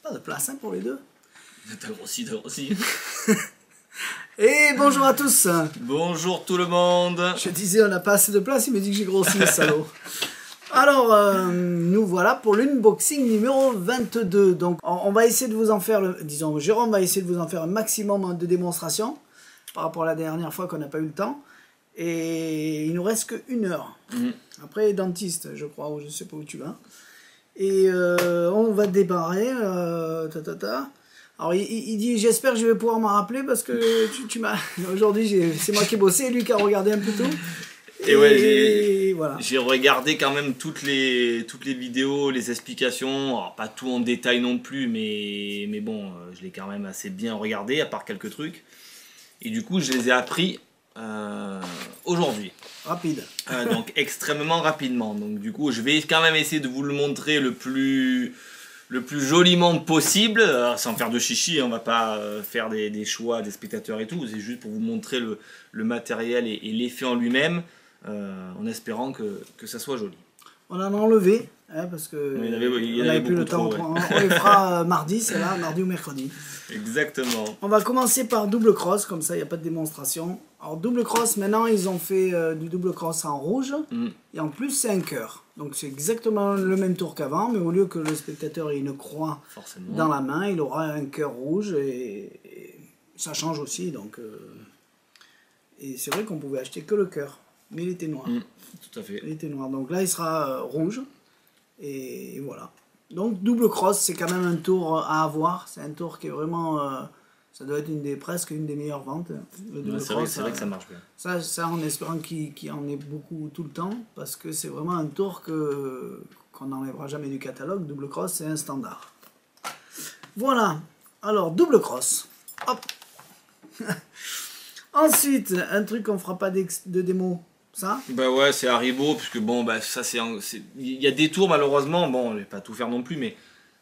Pas de place hein, pour les deux. T'as grossi, t'as grossi. Et bonjour à tous. Bonjour tout le monde. Je disais on n'a pas assez de place, il me dit que j'ai grossi le salaud. Alors, nous voilà pour l'unboxing numéro 22. Donc, on va essayer de vous en faire, disons, Jérôme va essayer de vous en faire un maximum de démonstrations par rapport à la dernière fois qu'on n'a pas eu le temps. Et il nous reste que 1 heure. Après, dentiste, je crois, ou je sais pas où tu vas. Et on va démarrer. Alors, il dit, j'espère que je vais pouvoir m'en rappeler parce que tu m'as... Aujourd'hui, c'est moi qui ai bossé, lui qui a regardé un peu tout. Et ouais, voilà. J'ai regardé quand même toutes les vidéos, les explications. Alors, pas tout en détail non plus, mais bon, je l'ai quand même assez bien regardé, à part quelques trucs. Et du coup, je les ai appris aujourd'hui. Rapide. Donc, extrêmement rapidement. Donc, du coup, je vais quand même essayer de vous le montrer le plus joliment possible, sans faire de chichi, on va pas faire des choix des spectateurs et tout, c'est juste pour vous montrer le matériel et l'effet en lui-même, en espérant que ça soit joli. On en a enlevé, hein, parce que il y on avait n'avait plus le temps. trop, ouais. On les fera mardi, c'est là, mardi ou mercredi. Exactement. On va commencer par double cross, comme ça il n'y a pas de démonstration. Alors double cross, maintenant ils ont fait du double cross en rouge, et en plus c'est un cœur. Donc c'est exactement le même tour qu'avant, mais au lieu que le spectateur ait une croix dans la main, il aura un cœur rouge, et ça change aussi. Donc, et c'est vrai qu'on pouvait acheter que le cœur, mais il était noir. Tout à fait. Il était noir, donc là il sera rouge, et voilà. Donc double cross, c'est quand même un tour à avoir, c'est un tour qui est vraiment... ça doit être presque une des meilleures ventes. C'est vrai que ça marche bien. Ça en espérant qu'il y en ait beaucoup tout le temps, parce que c'est vraiment un tour qu'on n'enlèvera jamais du catalogue. Double cross, c'est un standard. Voilà, alors double cross. Hop. Ensuite, un truc qu'on fera pas de démo, ça. Bah ouais, c'est Haribo, puisque bon, bah ça il y a des tours malheureusement, bon, je vais pas tout faire non plus, mais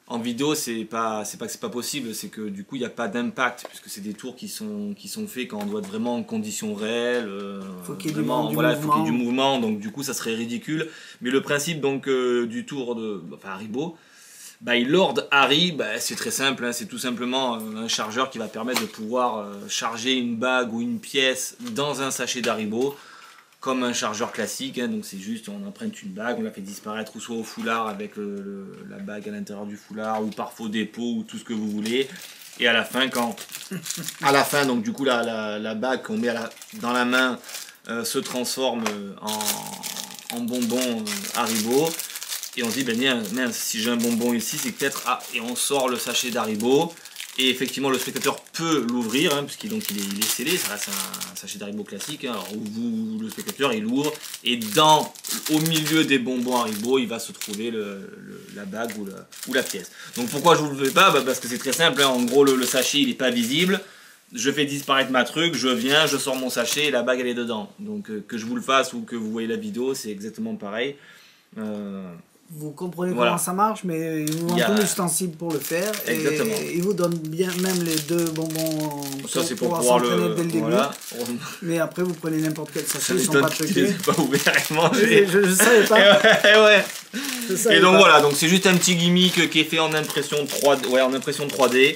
en vidéo, c'est pas que c'est pas possible, c'est que du coup il n'y a pas d'impact, puisque c'est des tours qui sont faits quand on doit être vraiment en conditions réelles. Faut qu'il y ait du mouvement, donc du coup ça serait ridicule. Mais le principe donc du tour de Haribo, Lord Harry, c'est très simple, hein, c'est tout simplement un chargeur qui va permettre de pouvoir charger une bague ou une pièce dans un sachet d'Haribo, comme un chargeur classique, hein, donc c'est juste on emprunte une bague, on la fait disparaître ou soit au foulard avec la bague à l'intérieur du foulard, ou parfois au dépôt, ou tout ce que vous voulez, et à la fin donc du coup la bague qu'on met dans la main se transforme en bonbon Haribo, et on se dit mince, si j'ai un bonbon ici c'est peut-être, et on sort le sachet d'Haribo. Et effectivement, le spectateur peut l'ouvrir, hein, puisqu'il est scellé, ça reste un sachet d'Haribo classique. Hein. Alors, le spectateur, il l'ouvre, et au milieu des bonbons Haribo, il va se trouver la bague ou la pièce. Donc pourquoi je ne vous le fais pas? Parce que c'est très simple, hein. En gros, le sachet, il n'est pas visible. Je fais disparaître ma truc, je viens, je sors mon sachet, et la bague, elle est dedans. Donc que je vous le fasse ou que vous voyez la vidéo, c'est exactement pareil. Vous comprenez comment ça marche, mais ils vous vendent tout l'ustensile pour le faire. Exactement. Et ils vous donnent bien même les 2 bonbons ça, c'est pour pouvoir s'entraîner dès le début. Voilà. Mais après, vous prenez n'importe quel sachet, ils sont pas truqués. Je les ai pas ouverts et mangés. Je savais pas. Ouais. Et donc voilà, donc c'est juste un petit gimmick qui est fait en impression 3D,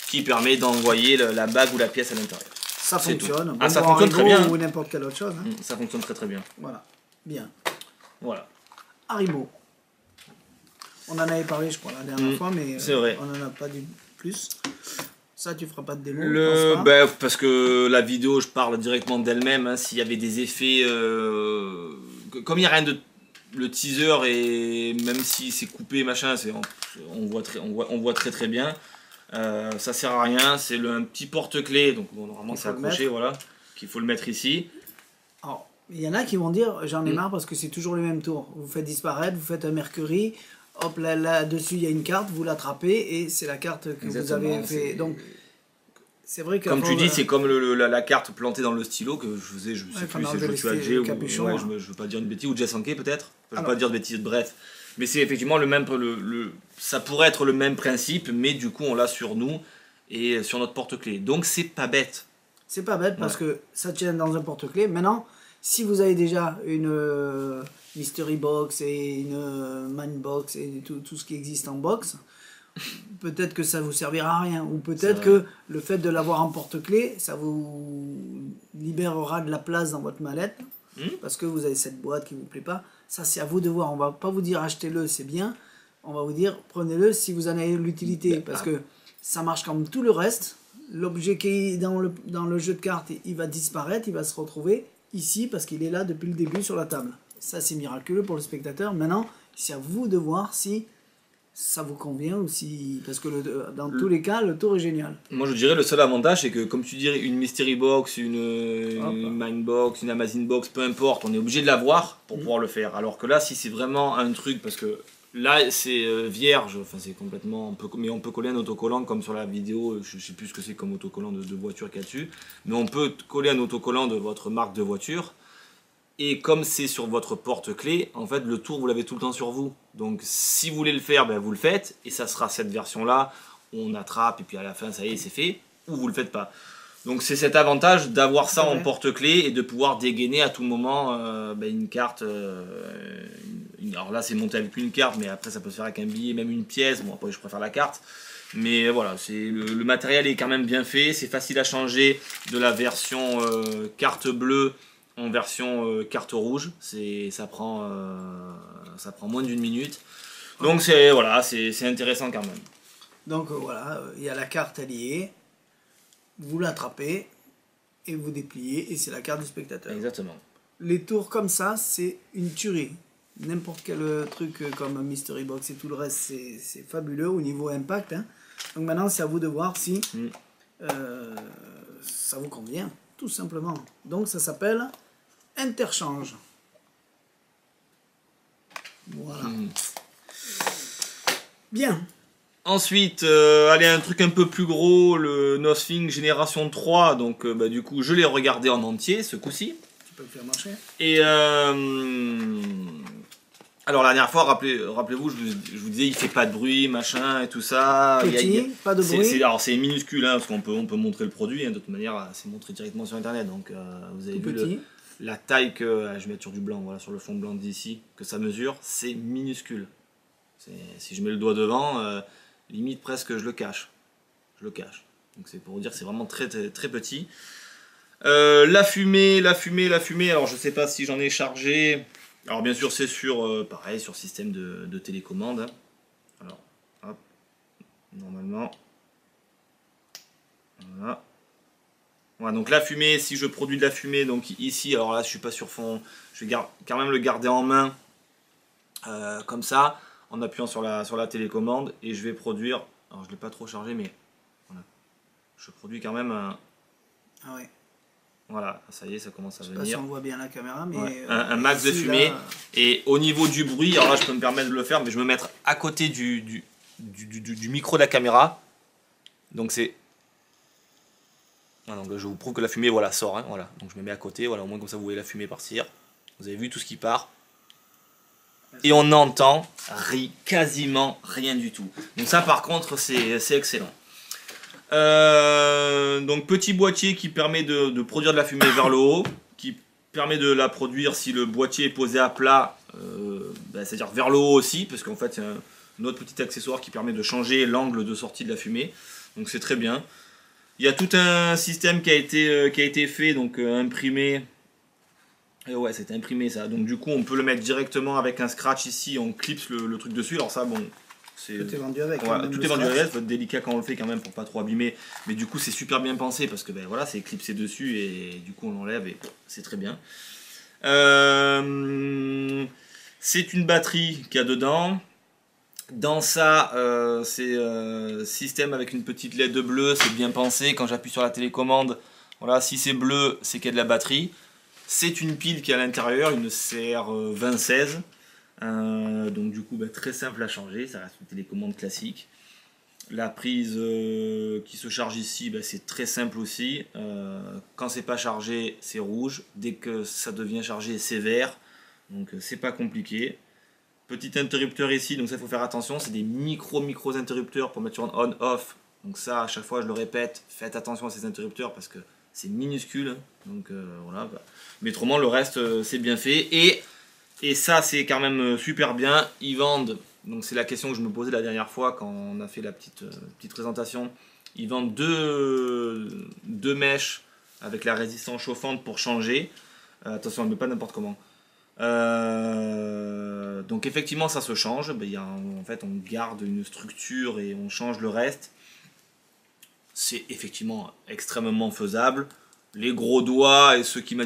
qui permet d'envoyer la bague ou la pièce à l'intérieur. Ça fonctionne. Ça fonctionne très bien. Ou n'importe quelle autre chose. Hein. Ça fonctionne très très bien. Voilà. Bien. Voilà. Haribo. On en avait parlé, je crois, la dernière fois, mais on n'en a pas dit plus. Ça, tu feras pas de démo? Parce que la vidéo, je parle directement d'elle-même. Hein, s'il y avait des effets... comme il n'y a rien de... Le teaser, et même si c'est coupé, machin, on voit très très bien. Ça sert à rien, c'est un petit porte-clés, donc bon, normalement c'est accroché, voilà, qu'il faut le mettre ici. Alors, il y en a qui vont dire, j'en ai marre parce que c'est toujours les mêmes tours. Vous faites disparaître, vous faites un Mercury... Hop, là-dessus, il y a une carte, vous l'attrapez, et c'est la carte que vous avez fait. Donc, c'est vrai que... Comme tu dis, c'est comme la carte plantée dans le stylo que je faisais, je sais plus, c'est Joshua ou... Ouais, je veux pas dire une bêtise, ou Jess Anke peut-être. Je veux pas dire de bêtises, bref. Mais c'est effectivement le même... ça pourrait être le même principe, mais du coup, on l'a sur nous, et sur notre porte-clés. Donc, c'est pas bête. C'est pas bête, parce que ça tient dans un porte-clés. Maintenant, si vous avez déjà une... Mystery Box et une Man Box et tout ce qui existe en box, peut-être que ça vous servira à rien. Ou peut-être que le fait de l'avoir en porte-clés, ça vous libérera de la place dans votre mallette. Parce que vous avez cette boîte qui ne vous plaît pas. Ça, c'est à vous de voir. On ne va pas vous dire achetez-le, c'est bien. On va vous dire prenez-le si vous en avez l'utilité. Parce que ça marche comme tout le reste. L'objet qui est dans le jeu de cartes, il va disparaître, il va se retrouver ici parce qu'il est là depuis le début sur la table. Ça, c'est miraculeux pour le spectateur. Maintenant, c'est à vous de voir si ça vous convient ou si... Parce que dans tous les cas, le tour est génial. Moi, je dirais le seul avantage, c'est que comme tu dirais, une Mystery Box, une Mind Box, une Amazon Box, peu importe, on est obligé de l'avoir pour pouvoir le faire. Alors que là, si c'est vraiment un truc, parce que là, c'est vierge, enfin c'est complètement... mais on peut coller un autocollant comme sur la vidéo, je sais plus ce que c'est comme autocollant de voiture qu'il y a dessus, mais on peut coller un autocollant de votre marque de voiture. Et comme c'est sur votre porte-clés, en fait, le tour, vous l'avez tout le temps sur vous. Donc, si vous voulez le faire, ben, vous le faites. Et ça sera cette version-là, où on attrape, et puis à la fin, ça y est, c'est fait. Ou vous le faites pas. Donc, c'est cet avantage d'avoir ça en porte-clés et de pouvoir dégainer à tout moment une carte. Alors là, c'est monté avec une carte, mais après, ça peut se faire avec un billet, même une pièce. Bon, après, je préfère la carte. Mais voilà, le matériel est quand même bien fait. C'est facile à changer de la version carte bleue en version carte rouge, ça prend moins d'une minute. Donc c'est intéressant quand même. Donc voilà, il y a la carte alliée, vous l'attrapez et vous dépliez et c'est la carte du spectateur. Exactement. Les tours comme ça, c'est une tuerie. N'importe quel truc comme Mystery Box et tout le reste, c'est fabuleux au niveau impact. Hein. Donc maintenant, c'est à vous de voir si ça vous convient, tout simplement. Donc ça s'appelle Interchange. Voilà. Bien. Ensuite, allez, un truc un peu plus gros, le Nothing Génération 3. Donc, du coup, je l'ai regardé en entier ce coup-ci. Tu peux le faire marcher. Et alors, la dernière fois, rappelez-vous, je vous disais, il fait pas de bruit, machin et tout ça. Petit, pas de bruit. Alors, c'est minuscule, hein, parce qu'on peut montrer le produit. Hein, de toute manière, c'est montré directement sur Internet. Donc, vous avez vu la taille que... je vais mettre sur du blanc, voilà, sur le fond blanc d'ici, que ça mesure, c'est minuscule. Si je mets le doigt devant, limite presque je le cache. Donc c'est pour vous dire que c'est vraiment très, très, très petit. La fumée, alors je sais pas si j'en ai chargé. Alors bien sûr c'est pareil, sur système de télécommande. Hein. Alors, hop, normalement. Voilà. Voilà, donc la fumée, si je produis de la fumée, donc ici, alors là je suis pas sur fond, je vais quand même le garder en main, comme ça, en appuyant sur la télécommande, et je vais produire, alors je ne l'ai pas trop chargé, mais voilà, je produis quand même un... Ah ouais. Voilà, ça y est, ça commence à venir. Je sais pas si on voit bien la caméra, mais... Ouais, un max de fumée, et au niveau du bruit, alors là je peux me permettre de le faire, mais je vais me mettre à côté du micro de la caméra, donc c'est... Ah, donc je vous prouve que la fumée sort, hein, voilà. Donc je me mets à côté, voilà, au moins comme ça vous voyez la fumée partir. Vous avez vu tout ce qui part. Et on n'entend quasiment rien du tout. Donc ça par contre c'est excellent. Donc petit boîtier qui permet de produire de la fumée vers le haut, qui permet de la produire si le boîtier est posé à plat, c'est-à-dire vers le haut aussi, parce qu'en fait il y a un autre petit accessoire qui permet de changer l'angle de sortie de la fumée. Donc c'est très bien. Il y a tout un système qui a été fait, donc imprimé. Et ouais, c'est imprimé ça. Donc du coup, on peut le mettre directement avec un scratch ici, on clipse le truc dessus. Alors ça, bon, tout est vendu avec. Ouais, tout est vendu avec. Faut être délicat quand on le fait quand même pour pas trop abîmer. Mais du coup, c'est super bien pensé parce que voilà, c'est clipsé dessus et du coup, on l'enlève et c'est très bien. C'est une batterie qu'il y a dedans. Dans ça, c'est système avec une petite LED bleue, c'est bien pensé. Quand j'appuie sur la télécommande, voilà, si c'est bleu, c'est qu'il y a de la batterie. C'est une pile qui est à l'intérieur, une CR2016. Donc du coup, très simple à changer, ça reste une télécommande classique. La prise qui se charge ici, c'est très simple aussi. Quand c'est pas chargé, c'est rouge. Dès que ça devient chargé, c'est vert. Donc c'est pas compliqué. Petit interrupteur ici, donc ça il faut faire attention, c'est des micro interrupteurs pour mettre sur on-off. Donc ça, à chaque fois je le répète, faites attention à ces interrupteurs parce que c'est minuscule. Donc voilà. Mais autrement le reste c'est bien fait. Et ça c'est quand même super bien, ils vendent Donc c'est la question que je me posais la dernière fois quand on a fait la petite présentation. Ils vendent deux mèches avec la résistance chauffante pour changer. Attention, on ne met pas n'importe comment. Donc effectivement ça se change. En fait on garde une structure et on change le reste. C'est effectivement extrêmement faisable. Les gros doigts et ceux qui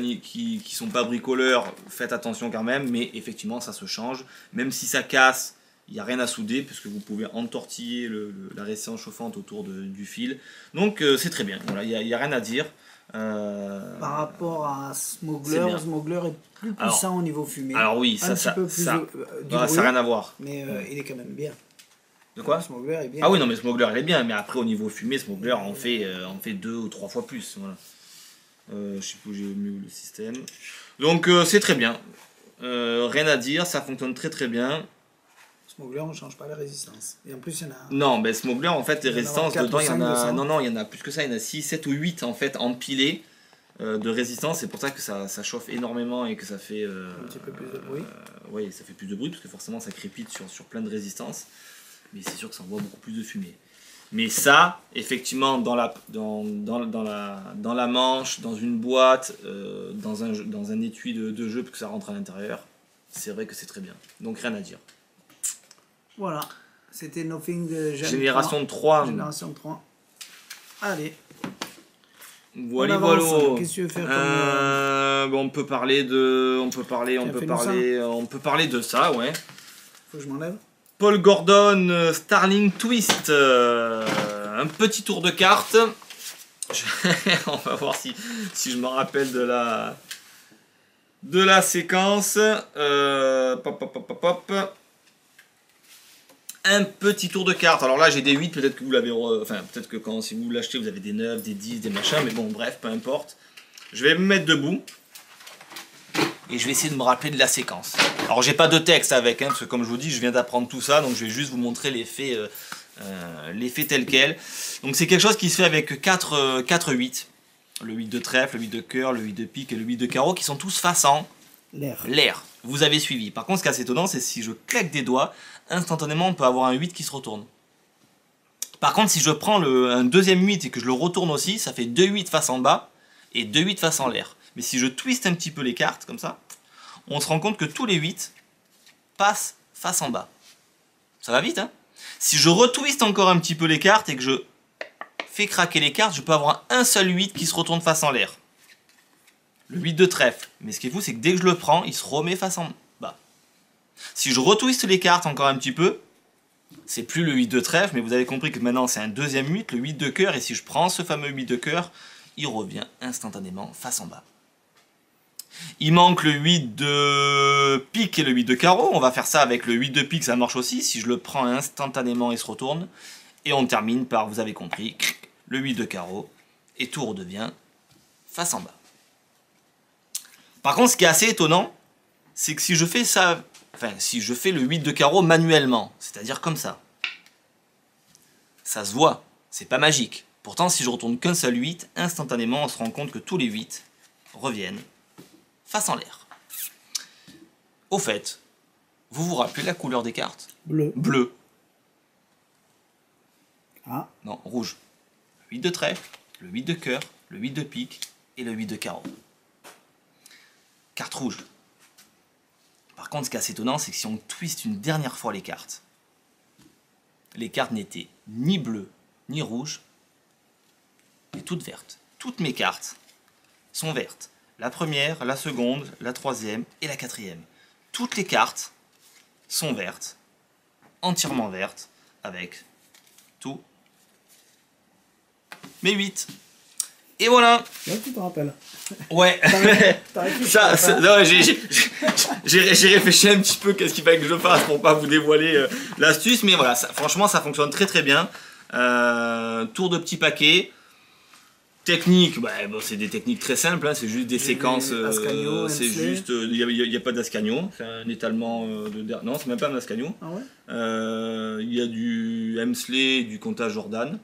sont pas bricoleurs, faites attention quand même, mais effectivement ça se change. Même si ça casse, il n'y a rien à souder puisque vous pouvez entortiller la résistance chauffante autour du fil. Donc c'est très bien, voilà, il n'y a rien à dire. Par rapport à Smuggler, Smuggler est plus puissant au niveau fumée. Alors oui, ça n'a rien à voir. Mais il est quand même bien. De quoi? Smuggler est bien. Ah oui, non mais Smuggler il est bien, mais après au niveau fumée, Smuggler en fait 2 ou 3 fois plus. Voilà. Je sais plus où j'ai mis le système. Donc c'est très bien. Rien à dire, ça fonctionne très très bien. Smuggler, on ne change pas la résistance. Et en plus, il y en a. Non, mais Smuggler, en fait, les résistances dedans, il y en a. Non, il y en a plus que ça. Il y en a 6, 7 ou 8 en fait empilés de résistance. C'est pour ça que ça chauffe énormément et que ça fait. Un petit peu plus de bruit. Oui, ça fait plus de bruit parce que forcément ça crépite sur plein de résistances. Mais c'est sûr que ça envoie beaucoup plus de fumée. Mais ça, effectivement, dans la manche, dans une boîte, dans un étui de jeu, parce que ça rentre à l'intérieur, c'est vrai que c'est très bien. Donc rien à dire. Voilà, c'était Nothing de Génération 3. Génération 3. Allez. Voilà. Qu'est-ce que tu veux faire on peut parler de ça, ouais. Faut que je m'enlève. Paul Gordon, Starling Twist, un petit tour de carte. On va voir si je me rappelle de la séquence. Un petit tour de carte. Alors là j'ai des 8, peut-être que vous l'avez. Peut-être que si vous l'achetez, vous avez des 9, des 10, des machins, mais bon, bref, peu importe. Je vais me mettre debout. Et je vais essayer de me rappeler de la séquence. Alors j'ai pas de texte avec, parce que comme je vous dis, je viens d'apprendre tout ça, donc je vais juste vous montrer l'effet tel quel. Donc c'est quelque chose qui se fait avec 4 8. Le 8 de trèfle, le 8 de cœur, le 8 de pique et le 8 de carreau, qui sont tous face en l'air. Vous avez suivi. Par contre, ce qui est assez étonnant, c'est si je claque des doigts, instantanément on peut avoir un 8 qui se retourne. Par contre, si je prends un deuxième 8 et que je le retourne aussi, ça fait 2 8 face en bas et 2 8 face en l'air. Mais si je twiste un petit peu les cartes, comme ça, on se rend compte que tous les 8 passent face en bas. Ça va vite, hein? Si je retwiste encore un petit peu les cartes et que je fais craquer les cartes, je peux avoir un seul 8 qui se retourne face en l'air. Le 8 de trèfle. Mais ce qui est fou, c'est que dès que je le prends, il se remet face en bas. Si je retwiste les cartes encore un petit peu, c'est plus le 8 de trèfle, mais vous avez compris que maintenant c'est un deuxième 8, le 8 de cœur, et si je prends ce fameux 8 de cœur, il revient instantanément face en bas. Il manque le 8 de pique et le 8 de carreau. On va faire ça avec le 8 de pique, ça marche aussi. Si je le prends instantanément, il se retourne. Et on termine par, vous avez compris, le 8 de carreau. Et tout redevient face en bas. Par contre, ce qui est assez étonnant, c'est que si je fais ça, si je fais le 8 de carreau manuellement, c'est-à-dire comme ça se voit, c'est pas magique. Pourtant, si je retourne qu'un seul 8, instantanément, on se rend compte que tous les 8 reviennent face en l'air. Au fait, vous vous rappelez la couleur des cartes? Bleu. Ah. Non, rouge. Le 8 de trèfle, le 8 de cœur, le 8 de pique et le 8 de carreau. Carte rouge. Par contre, ce qui est assez étonnant, c'est que si on twiste une dernière fois les cartes n'étaient ni bleues ni rouges, mais toutes vertes. Toutes mes cartes sont vertes. La première, la seconde, la troisième et la quatrième. Toutes les cartes sont vertes, entièrement vertes, avec tout mes 8. Et voilà. Là, tu te rappelles. Ouais. J'ai réfléchi un petit peu qu'est-ce qu'il fallait que je fasse pour pas vous dévoiler l'astuce, mais voilà, franchement ça fonctionne très très bien. Tour de petit paquet. Technique, c'est des techniques très simples, hein, c'est juste des séquences. C'est juste, il n'y a pas d'ascagno, c'est un étalement non, c'est même pas un ascagno. Ah ouais. Il y a du Hemsley, du comptage Jordan,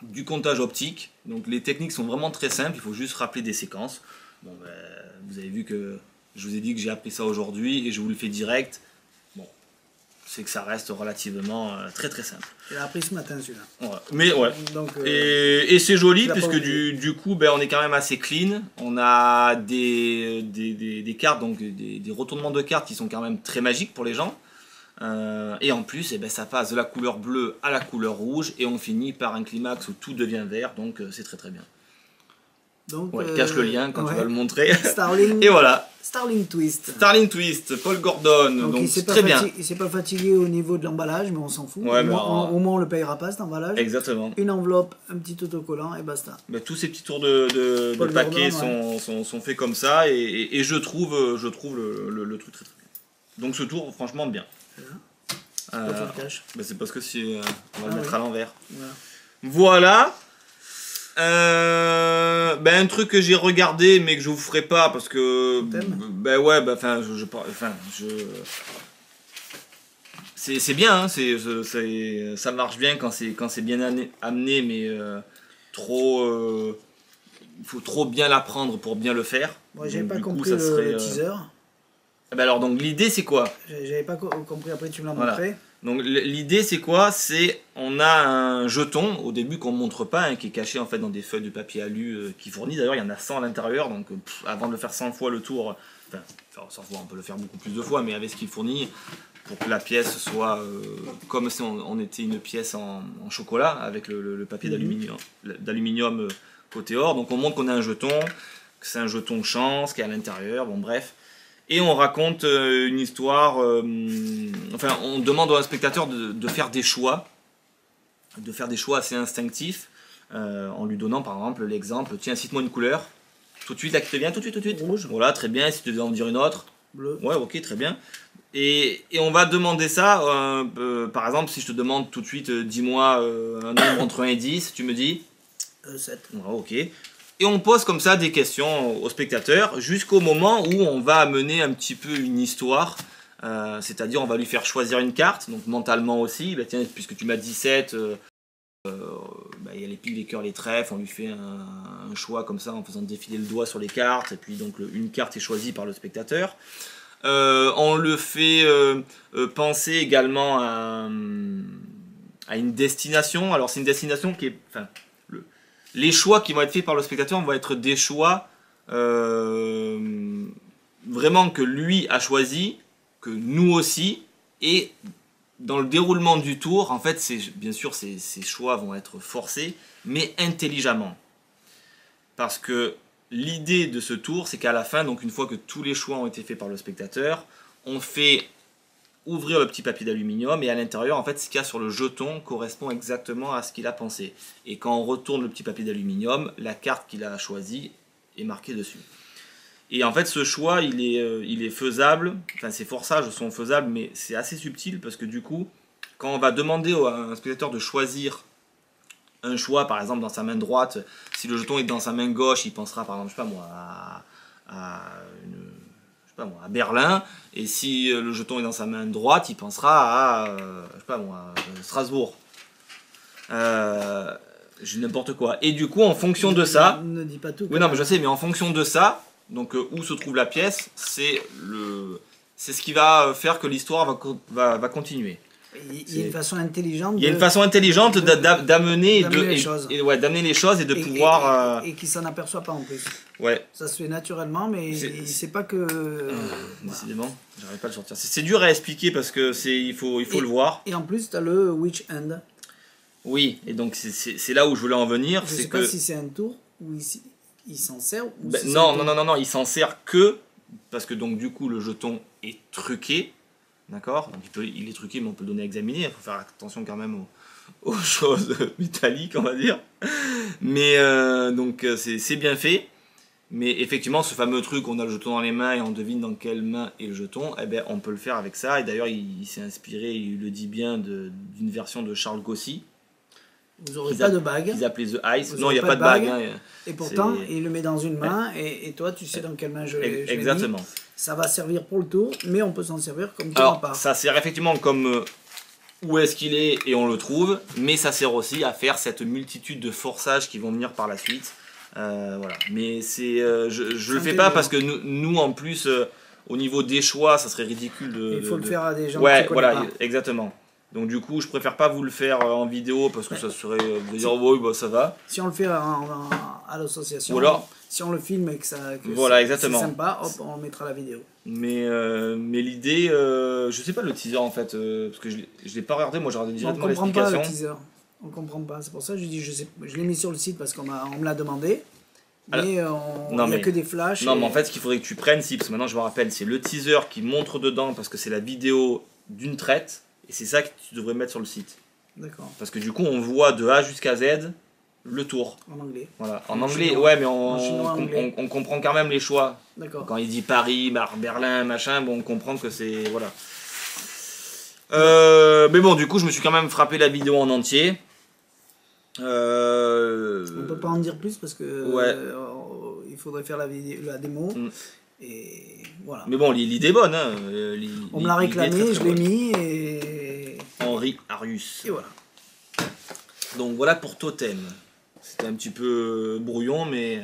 du comptage optique. Donc les techniques sont vraiment très simples, il faut juste rappeler des séquences. Bon, vous avez vu que je vous ai dit que j'ai appris ça aujourd'hui et je vous le fais direct. Bon, c'est que ça reste relativement très très simple. Tu l'as appris ce matin celui-là. Ouais. Mais ouais. Donc, et c'est joli tu l'as parce pas que oublié. du coup ben, on est quand même assez clean. On a des cartes, donc des retournements de cartes qui sont quand même très magiques pour les gens. Et en plus eh ben, ça passe de la couleur bleue à la couleur rouge et on finit par un climax où tout devient vert, donc c'est très très bien. Donc, Ouais, cache le lien quand tu vas le montrer. Starling, Et voilà. Starling Twist. Starling Twist, Paul Gordon, donc il c'est s'est pas très bien. il s'est pas fatigué au niveau de l'emballage, mais on s'en fout. Ouais, au, mais moins, au moins, on le payera pas cet emballage. Exactement. Une enveloppe, un petit autocollant et basta. Mais tous ces petits tours de Paul papier Gordon, sont faits comme ça et je trouve le truc très très bien. Donc ce tour, franchement, bien. Pourquoi tu le caches? Bah, c'est parce que si on va le mettre oui. à l'envers. Voilà. Voilà. Ben, un truc que j'ai regardé mais que je vous ferai pas parce que ben ouais ben enfin c'est bien hein, ça marche bien quand c'est bien amené mais trop il faut trop bien l'apprendre pour bien le faire. Moi, j'avais pas Du coup, compris ça le serait, teaser. Ben alors donc l'idée c'est quoi? J'avais pas compris, après tu me l'as Voilà. montré. Donc l'idée c'est quoi? C'est on a un jeton au début qu'on montre pas, hein, qui est caché en fait dans des feuilles de papier alu qui fournit. D'ailleurs il y en a 100 à l'intérieur, donc avant de le faire 100 fois le tour, enfin 100 fois on peut le faire beaucoup plus de fois, mais avec ce qu'il fournit pour que la pièce soit comme si on était une pièce en chocolat avec le papier d'aluminium côté or. Donc on montre qu'on a un jeton, que c'est un jeton chance qui est à l'intérieur, bon bref. Et on raconte une histoire, enfin on demande au spectateur de faire des choix assez instinctifs, en lui donnant par exemple l'exemple, tiens cite-moi une couleur, tout de suite là qui te vient, tout de suite. Rouge. Voilà, très bien, si tu devais en dire une autre, Bleu. ouais ok très bien. Et on va demander ça, par exemple si je te demande tout de suite, dis-moi un nombre entre 1 et 10, tu me dis 7. ouais, ok. Et on pose comme ça des questions aux spectateurs jusqu'au moment où on va amener un petit peu une histoire, c'est-à-dire on va lui faire choisir une carte, donc mentalement aussi, bah tiens, puisque tu m'as 17, bah, il y a les piles, les cœurs, les trèfles, on lui fait un choix comme ça en faisant défiler le doigt sur les cartes, et puis donc une carte est choisie par le spectateur. On le fait penser également à une destination, alors c'est une destination qui est... Enfin, les choix qui vont être faits par le spectateur vont être des choix vraiment que lui a choisi, que nous aussi, et dans le déroulement du tour, en fait, bien sûr, ces choix vont être forcés, mais intelligemment. Parce que l'idée de ce tour, c'est qu'à la fin, donc une fois que tous les choix ont été faits par le spectateur, on fait ouvrir le petit papier d'aluminium et à l'intérieur, en fait, ce qu'il y a sur le jeton correspond exactement à ce qu'il a pensé. Et quand on retourne le petit papier d'aluminium, la carte qu'il a choisie est marquée dessus. Et en fait, ce choix, il est faisable, enfin ces forçages sont faisables, mais c'est assez subtil parce que du coup, quand on va demander à un spectateur de choisir un choix, par exemple dans sa main droite, si le jeton est dans sa main gauche, il pensera par exemple, je sais pas moi, à Berlin, et si le jeton est dans sa main droite, il pensera à je sais pas moi, Strasbourg. J'ai n'importe quoi. Et du coup, en fonction de ça, Ne dis pas tout. oui non mais je sais, mais en fonction de ça, donc où se trouve la pièce, c'est ce qui va faire que l'histoire va continuer. Il y a une façon intelligente. Il y a une façon intelligente d'amener les choses. d'amener les choses et de pouvoir. Et qui s'en aperçoit pas en plus. Ouais. Ça se fait naturellement, mais il sait pas que. Décidément, j'arrive pas à le sortir. C'est dur à expliquer parce que il faut le voir. Et en plus, tu as le Witch Hand. Oui, et donc c'est là où je voulais en venir. Je sais pas si c'est un tour ou il s'en sert. Ou Ben, si non, il s'en sert que parce que donc du coup le jeton est truqué. D'accord, donc il est truqué, mais on peut le donner à examiner. Il faut faire attention quand même aux choses métalliques, on va dire. Mais donc c'est bien fait. Mais effectivement, ce fameux truc, on a le jeton dans les mains et on devine dans quelle main est le jeton, eh ben, on peut le faire avec ça. Et d'ailleurs, il s'est inspiré, il le dit bien, d'une version de Charles Gaussy. vous n'aurez pas de bague. Ils appelaient The Ice. Vous Non, il n'y a aurez pas de bague. bague. Et pourtant, il le met dans une main et toi, tu sais dans quelle main je Exactement. l'ai mis. Ça va servir pour le tour, mais on peut s'en servir comme tour Alors, à part. ça sert effectivement comme où est-ce qu'il est et on le trouve, mais ça sert aussi à faire cette multitude de forçages qui vont venir par la suite. Voilà. Mais je le fais pas parce que nous en plus, Au niveau des choix, ça serait ridicule de... Il faut le faire à des gens ouais, qui connaissent voilà, pas. exactement. Donc du coup, je préfère pas vous le faire en vidéo parce que ça serait de dire oui, bah, ça va. Si on le fait à l'association, Ou alors, si on le filme et que voilà, c'est exactement. sympa, hop, on mettra la vidéo. Mais l'idée, je sais pas le teaser en fait, parce que je l'ai pas regardé, moi j'ai regardé On directement comprend pas le l'explication. teaser. On comprend pas. C'est pour ça que je dis, je l'ai mis sur le site parce qu'on me l'a demandé. Alors, Mais il non, n'y a mais- que des flashs. Non, et- mais en fait, ce qu'il faudrait que tu prennes, parce que maintenant je me rappelle, c'est le teaser qui montre dedans parce que c'est la vidéo d'une traite, et c'est ça que tu devrais mettre sur le site. D'accord, Parce que du coup, on voit de A jusqu'à Z le tour. en anglais. Voilà. En En anglais, chinois. ouais, mais En chinois, anglais. on comprend quand même les choix. D'accord. Quand il dit Paris, Berlin, machin, bon, on comprend que c'est. Voilà. Mais bon, du coup, je me suis quand même frappé la vidéo en entier. On peut pas en dire plus parce que Ouais. il faudrait faire la démo. Mm. Et voilà. Mais bon, l'idée est bonne. Hein. On me l'a l'idée est très, réclamé, très je l'ai bonne. mis et Henri Arius. voilà. Donc voilà pour Totem. C'était un petit peu brouillon, mais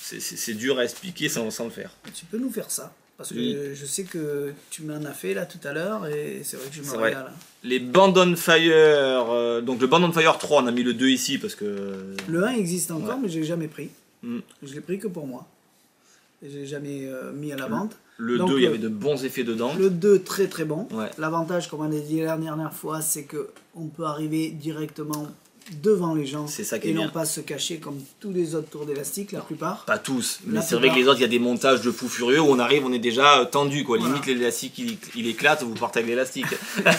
c'est dur à expliquer sans le faire. Tu peux nous faire ça parce que Oui. je sais que tu m'en as fait là tout à l'heure et c'est vrai que je me C'est vrai. régale. Les Band on Fire, donc le Band on Fire 3, on a mis le 2 ici parce que. Le 1 existe encore, Ouais. mais je l'ai jamais pris. Mm. Je l'ai pris que pour moi. Et je l'ai jamais mis à la vente. Le Donc, 2, il y avait de bons effets dedans. Le 2, très très bon. Ouais. L'avantage, comme on a dit la dernière fois, c'est que on peut arriver directement devant les gens C'est ça qui et est non bien. pas se cacher comme tous les autres tours d'élastique, la plupart. Pas tous, mais La c'est vrai que plupart. les autres, il y a des montages de fous furieux où on arrive, on est déjà tendu quoi. Voilà. Limite l'élastique il éclate, vous partez avec l'élastique.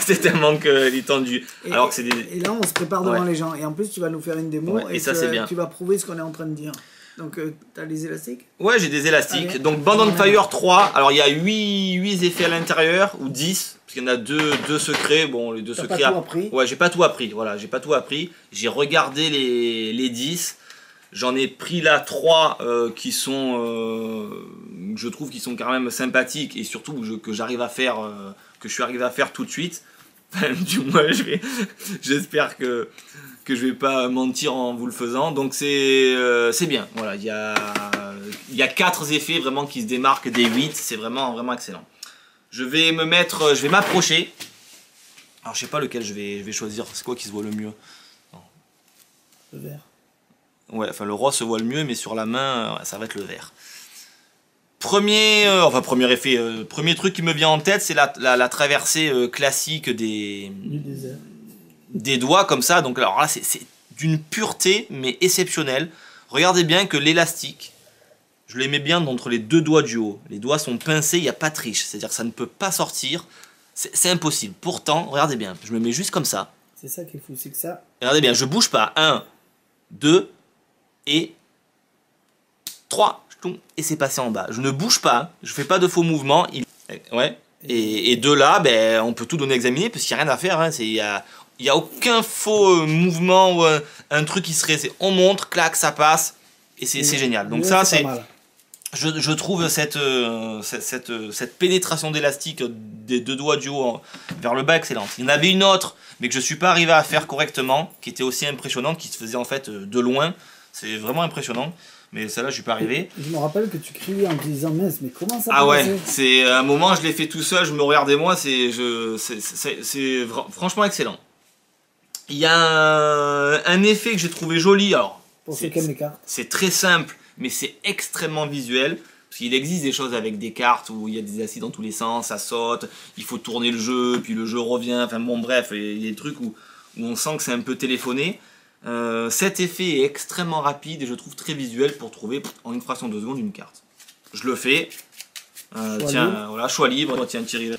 C'est tellement qu'il est tendu. Et, Alors que c'est des. et là, on se prépare devant Ouais. les gens. Et en plus, tu vas nous faire une démo Ouais, et ça, tu, c'est bien. tu vas prouver ce qu'on est en train de dire. Donc, tu as les élastiques. Ouais, j'ai des élastiques. Allez. Donc Band on Fire 3, alors il y a 8 effets à l'intérieur, ou 10, parce qu'il y en a deux secrets. Bon, les deux T'as secrets. pas tout appris. Ouais, j'ai pas tout appris. Voilà, j'ai pas tout appris. J'ai regardé les 10. J'en ai pris là 3 qui sont. Je trouve qui sont quand même sympathiques et surtout que j'arrive à faire. Que je suis arrivé à faire tout de suite. Du moins, j'espère que je vais pas mentir en vous le faisant. Donc c'est bien. Voilà, il y a 4 effets vraiment qui se démarquent des 8. C'est vraiment excellent. Je vais m'approcher. Alors je sais pas lequel je vais choisir. C'est quoi qui se voit le mieux? Le vert. Ouais, enfin le rose se voit le mieux, mais sur la main, ça va être le vert. Premier effet, premier truc qui me vient en tête, c'est la traversée classique Du désert. des doigts comme ça. Donc alors là, c'est d'une pureté, mais exceptionnelle. Regardez bien que l'élastique, je les mets bien entre les deux doigts du haut. Les doigts sont pincés, il n'y a pas de triche. C'est-à-dire que ça ne peut pas sortir. C'est impossible. Pourtant, regardez bien, je me mets juste comme ça. C'est ça qui est fou, c'est que ça. Regardez bien, je bouge pas. 1, 2 et 3. Et c'est passé en bas. Je ne bouge pas, je fais pas de faux mouvements. Ouais. Et de là, ben, on peut tout donner à examiner parce qu'il n'y a rien à faire. Hein. Il y a aucun faux mouvement ou un truc qui serait. On montre, clac, ça passe. Et c'est génial. Donc ça, c'est. Je trouve cette pénétration d'élastique des deux doigts du haut vers le bas excellente. Il y en avait une autre, mais que je ne suis pas arrivé à faire correctement, qui était aussi impressionnante, qui se faisait en fait de loin. C'est vraiment impressionnant. Mais celle-là, je suis pas arrivé. Je me rappelle que tu criais en te disant, mince, mais comment ça peut Ah ouais, passer c'est un moment, je l'ai fait tout seul, je me regardais moi, c'est franchement excellent. Il y a un effet que j'ai trouvé joli, alors Pour ceux qui aiment les cartes. c'est très simple, mais c'est extrêmement visuel. Parce qu'il existe des choses avec des cartes où il y a des acides dans tous les sens, ça saute, il faut tourner le jeu, puis le jeu revient, enfin bon bref, il y a des trucs où on sent que c'est un peu téléphoné. Cet effet est extrêmement rapide et je trouve très visuel pour trouver en une fraction de seconde une carte. Je le fais. Tiens, voilà, choix libre. Tiens, Thierry.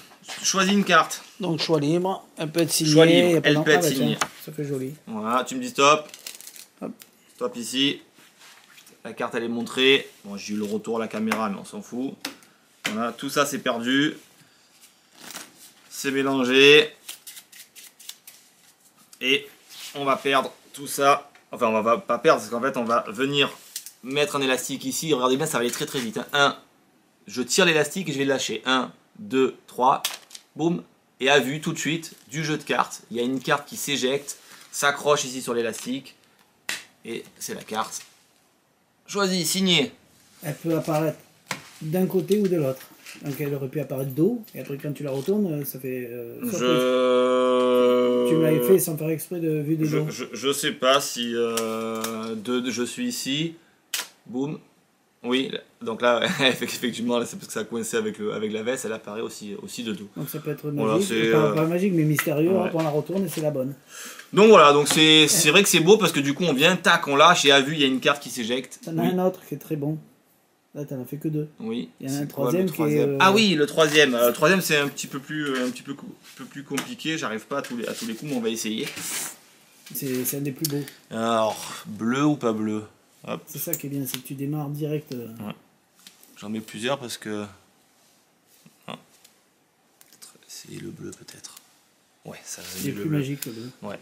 Choisis une carte. Donc choix libre, elle peut être signée. Choix libre, y a pas elle d'en- peut être bah, signée. tiens, ça fait joli. Voilà, tu me dis stop. Hop. Stop ici. La carte elle est montrée. Bon, j'ai eu le retour à la caméra, mais on s'en fout. Voilà, tout ça c'est perdu. C'est mélangé. Et on va perdre tout ça. Enfin, on va pas perdre, parce qu'en fait, on va venir mettre un élastique ici. Regardez bien, ça va aller très très vite. 1, je tire l'élastique et je vais le lâcher. 1, 2, 3, boum. Et à vue, tout de suite, du jeu de cartes. Il y a une carte qui s'éjecte, s'accroche ici sur l'élastique. Et c'est la carte. Choisis, signé. Elle peut apparaître d'un côté ou de l'autre. Donc elle aurait pu apparaître dos, et après quand tu la retournes, ça fait surprise. Tu me l'avais fait sans faire exprès de vue de dos. Je sais pas si je suis ici, boum, oui, donc là, effectivement, c'est parce que ça a coincé avec la veste, elle apparaît aussi de dos. Donc ça peut être Voilà, magique, pas magique, mais mystérieux, ouais. hop, on la retourne et c'est la bonne. Donc voilà, donc c'est vrai que c'est beau parce que du coup on vient, tac, on lâche et à vue il y a une carte qui s'éjecte. T'en as un autre qui est très bon. Là t'en as fait que 2. Oui. Il y en a un Quoi, troisième qui est... Ah oui, le troisième. Le troisième c'est un petit peu plus compliqué, j'arrive pas à tous les coups, mais on va essayer. C'est un des plus beaux. Alors, bleu ou pas bleu? C'est ça qui est bien, c'est que tu démarres direct. Ouais. J'en mets plusieurs parce que... Ah. C'est le bleu peut-être. Ouais, ça c'est plus magique le bleu. Ouais.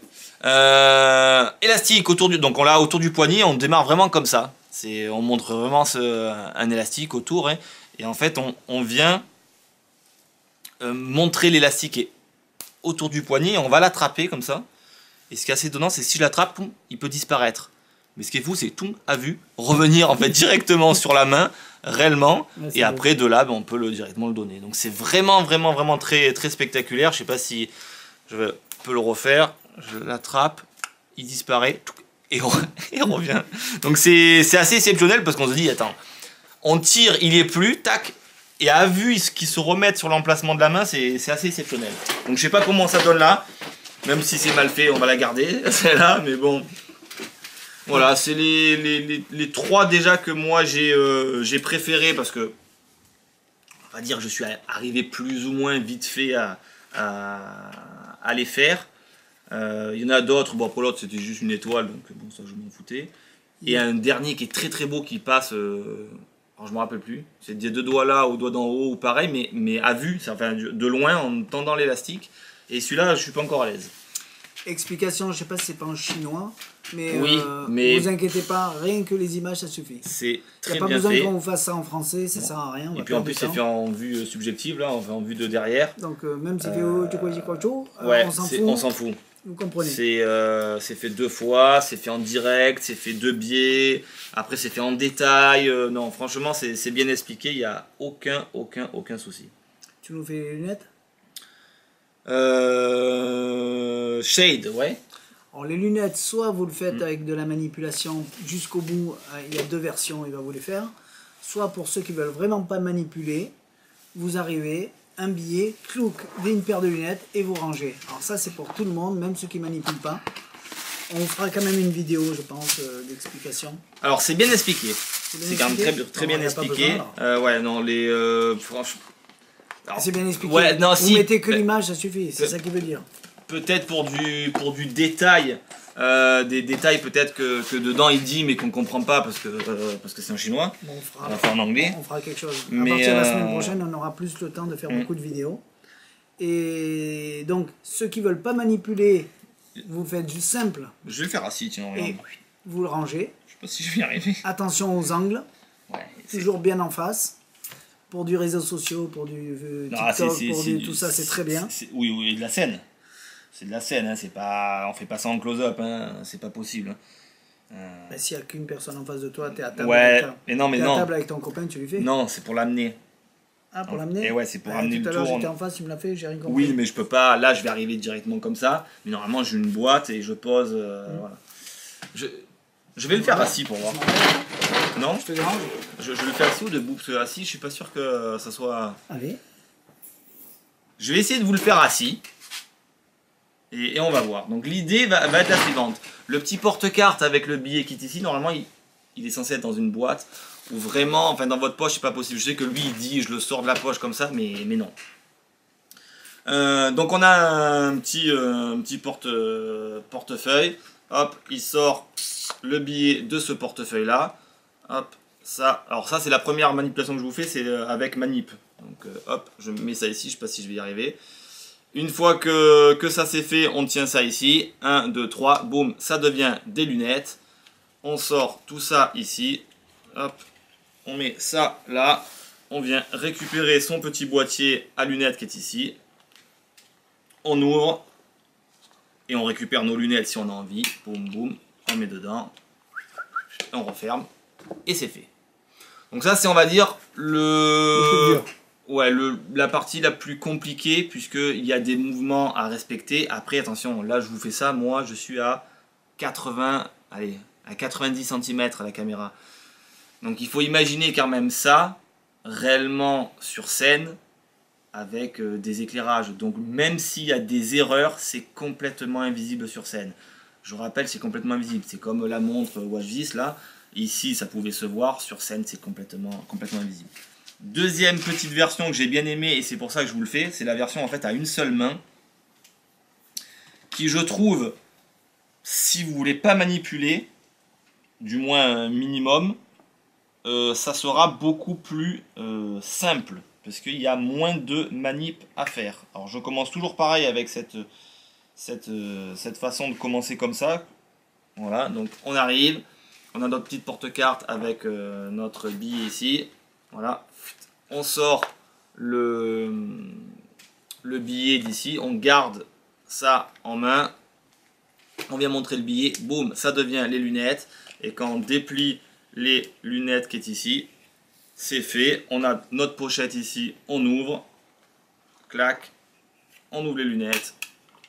Élastique autour du... Donc on l'a autour du poignet, on démarre vraiment comme ça. On montre vraiment un élastique autour. Hein, et en fait, on vient montrer l'élastique autour du poignet. On va l'attraper comme ça. Et ce qui est assez étonnant, c'est que si je l'attrape, il peut disparaître. Mais ce qui est fou, c'est tout à vue, revenir en fait directement sur la main, réellement. Ouais, et après, de là, on peut directement le donner. Donc c'est vraiment très, très spectaculaire. Je sais pas si je peux le refaire. Je l'attrape, il disparaît et revient. Donc c'est assez exceptionnel parce qu'on se dit, attends, on tire, il y est plus, tac. Et à vue, qu'ils se remettent sur l'emplacement de la main, c'est assez exceptionnel. Donc je sais pas comment ça donne là. Même si c'est mal fait, on va la garder, celle-là, mais bon. Voilà, c'est les trois déjà que moi j'ai préféré parce que, on va dire que je suis arrivé plus ou moins vite fait à les faire. Il y en a d'autres, bon pour l'autre c'était juste une étoile, donc bon ça je m'en foutais. Et un dernier qui est très très beau qui passe, alors je me rappelle plus, c'est des deux doigts là au doigt d'en haut ou pareil, mais à vue, enfin de loin en tendant l'élastique. Et celui-là, je suis pas encore à l'aise. Explication, je sais pas si c'est pas en chinois, mais, oui, mais vous inquiétez pas, rien que les images ça suffit. C'est très bien fait. Il n'y a pas besoin qu'on vous fasse ça en français, ça sert à rien. Et puis en plus c'est fait en vue subjective, là, en vue de derrière. Donc même si fait ouais, on s'en fout. Vous comprenez. C'est fait 2 fois, c'est fait en direct, c'est fait 2 biais, après c'est fait en détail. Non, franchement, c'est bien expliqué, il n'y a aucun souci. Tu nous fais les lunettes? Shade, ouais. Alors les lunettes, soit vous le faites avec de la manipulation jusqu'au bout, il y a 2 versions, il va vous les faire. Soit pour ceux qui veulent vraiment pas manipuler, vous arrivez, un billet, clouc, une paire de lunettes et vous rangez. Alors ça c'est pour tout le monde, même ceux qui manipulent pas. On fera quand même une vidéo, je pense, d'explication. Alors c'est bien expliqué. C'est quand même très bien expliqué. Ouais, non, franchement... C'est bien expliqué. Ouais, non, vous mettez que l'image, ça suffit, c'est ça qui veut dire. Peut-être pour du détail, des détails peut-être que dedans il dit mais qu'on ne comprend pas parce que c'est en chinois. Bon, on va faire en anglais. On fera quelque chose. À partir de la semaine prochaine, on aura plus le temps de faire beaucoup de vidéos. Et donc, ceux qui veulent pas manipuler, vous faites juste simple. Je vais le faire assis, tiens. Et vous le rangez. Je sais pas si je vais y arriver. Attention aux angles. Ouais, toujours bien en face. Pour du réseau social, pour du TikTok, pour tout ça, c'est très bien. Oui, de la scène. C'est de la scène, hein, c'est pas, on fait pas ça en close-up, hein, c'est pas possible. S'il n'y a qu'une personne en face de toi, t'es à table, table avec ton copain, tu lui fais. Non, c'est pour l'amener. Ah, pour l'amener. Et ouais, c'est pour amener le tour. Tout à l'heure, j'étais en face, il me l'a fait, j'ai rien compris. Oui, mais je peux pas, là je vais arriver directement comme ça, mais normalement j'ai une boîte et je pose, voilà. Je vais le faire assis pour voir. Non, je te dérange. Je le fais assis ou debout? Parce que assis, je suis pas sûr que ça soit... Allez. Je vais essayer de vous le faire assis. Et on va voir. Donc l'idée va être la suivante. Le petit porte-carte avec le billet qui est ici, normalement il est censé être dans une boîte. Ou vraiment, enfin dans votre poche, c'est pas possible. Je sais que lui il dit je le sors de la poche comme ça, mais non. Donc on a un petit portefeuille. Hop, il sort le billet de ce portefeuille là. Hop, ça. Alors ça c'est la première manipulation que je vous fais, c'est avec manip. Donc hop, je mets ça ici, je sais pas si je vais y arriver. Une fois que ça c'est fait, on tient ça ici. 1, 2, 3, boum, ça devient des lunettes. On sort tout ça ici. Hop, on met ça là. On vient récupérer son petit boîtier à lunettes qui est ici. On ouvre. Et on récupère nos lunettes si on a envie. Boum, boum, on met dedans. On referme. Et c'est fait. Donc ça c'est, on va dire, le Ouais, la partie la plus compliquée, puisqu'il y a des mouvements à respecter. Après, attention, là je vous fais ça, moi je suis à 80, allez, à 90 cm à la caméra. Donc il faut imaginer quand même ça, réellement sur scène, avec des éclairages. Donc même s'il y a des erreurs, c'est complètement invisible sur scène. Je vous rappelle, c'est complètement invisible. C'est comme la montre Watchvis là. Ici, ça pouvait se voir. Sur scène, c'est complètement invisible. Deuxième petite version que j'ai bien aimée, et c'est pour ça que je vous le fais, c'est la version en fait à une seule main, qui je trouve, si vous voulez pas manipuler, du moins un minimum, ça sera beaucoup plus simple, parce qu'il y a moins de manip à faire. Alors je commence toujours pareil avec cette façon de commencer comme ça. Voilà, donc on arrive, on a notre petite porte-carte avec notre billet ici. Voilà, on sort le billet d'ici, on garde ça en main, on vient montrer le billet, boum, ça devient les lunettes, et quand on déplie les lunettes qui est ici, c'est fait, on a notre pochette ici, on ouvre, clac, on ouvre les lunettes,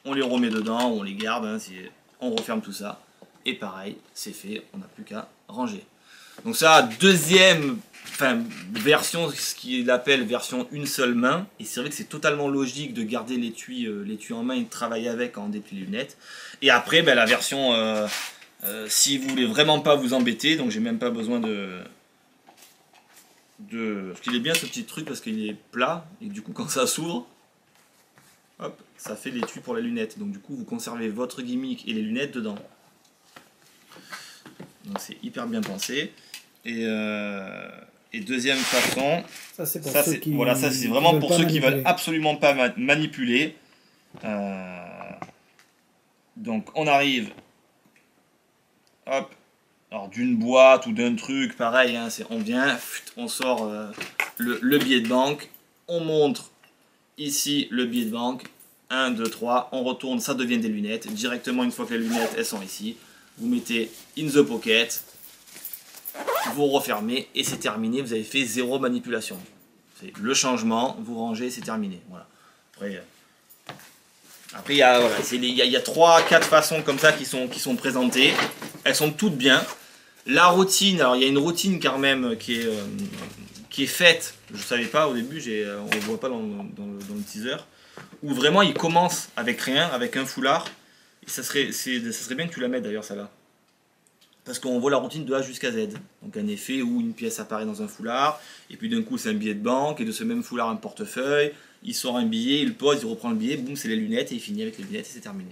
on les remet dedans, on les garde, hein, on referme tout ça, et pareil, c'est fait, on n'a plus qu'à ranger. Donc ça, deuxième version, ce qu'il appelle version une seule main, et c'est vrai que c'est totalement logique de garder l'étui en main et de travailler avec quand on déplie les lunettes. Et après, ben, la version, si vous voulez vraiment pas vous embêter, donc j'ai même pas besoin parce qu'il est bien ce petit truc parce qu'il est plat, et du coup quand ça s'ouvre, hop, ça fait l'étui pour les lunettes. Donc du coup vous conservez votre gimmick et les lunettes dedans. Donc c'est hyper bien pensé. Et deuxième façon, ça c'est voilà, ça c'est vraiment pour ceux qui veulent absolument pas manipuler. Donc on arrive, hop, alors d'une boîte ou d'un truc, pareil, hein, on vient, on sort le billet de banque, on montre ici le billet de banque, 1, 2, 3, on retourne, ça devient des lunettes. Directement une fois que les lunettes elles sont ici, vous mettez in the pocket, vous refermez et c'est terminé, vous avez fait zéro manipulation. C'est le changement, vous rangez, c'est terminé. Voilà. Après il y a, voilà, il y a 3-4 façons comme ça qui sont présentées. Elles sont toutes bien. La routine, alors il y a une routine quand même qui est faite, je ne savais pas au début, on ne le voit pas dans le teaser, où vraiment il commence avec rien, avec un foulard. Et ça serait bien que tu la mettes d'ailleurs celle-là. Parce qu'on voit la routine de A jusqu'à Z. Donc un effet où une pièce apparaît dans un foulard, et puis d'un coup c'est un billet de banque, et de ce même foulard un portefeuille, il sort un billet, il le pose, il reprend le billet, boum, c'est les lunettes, et il finit avec les lunettes, et c'est terminé.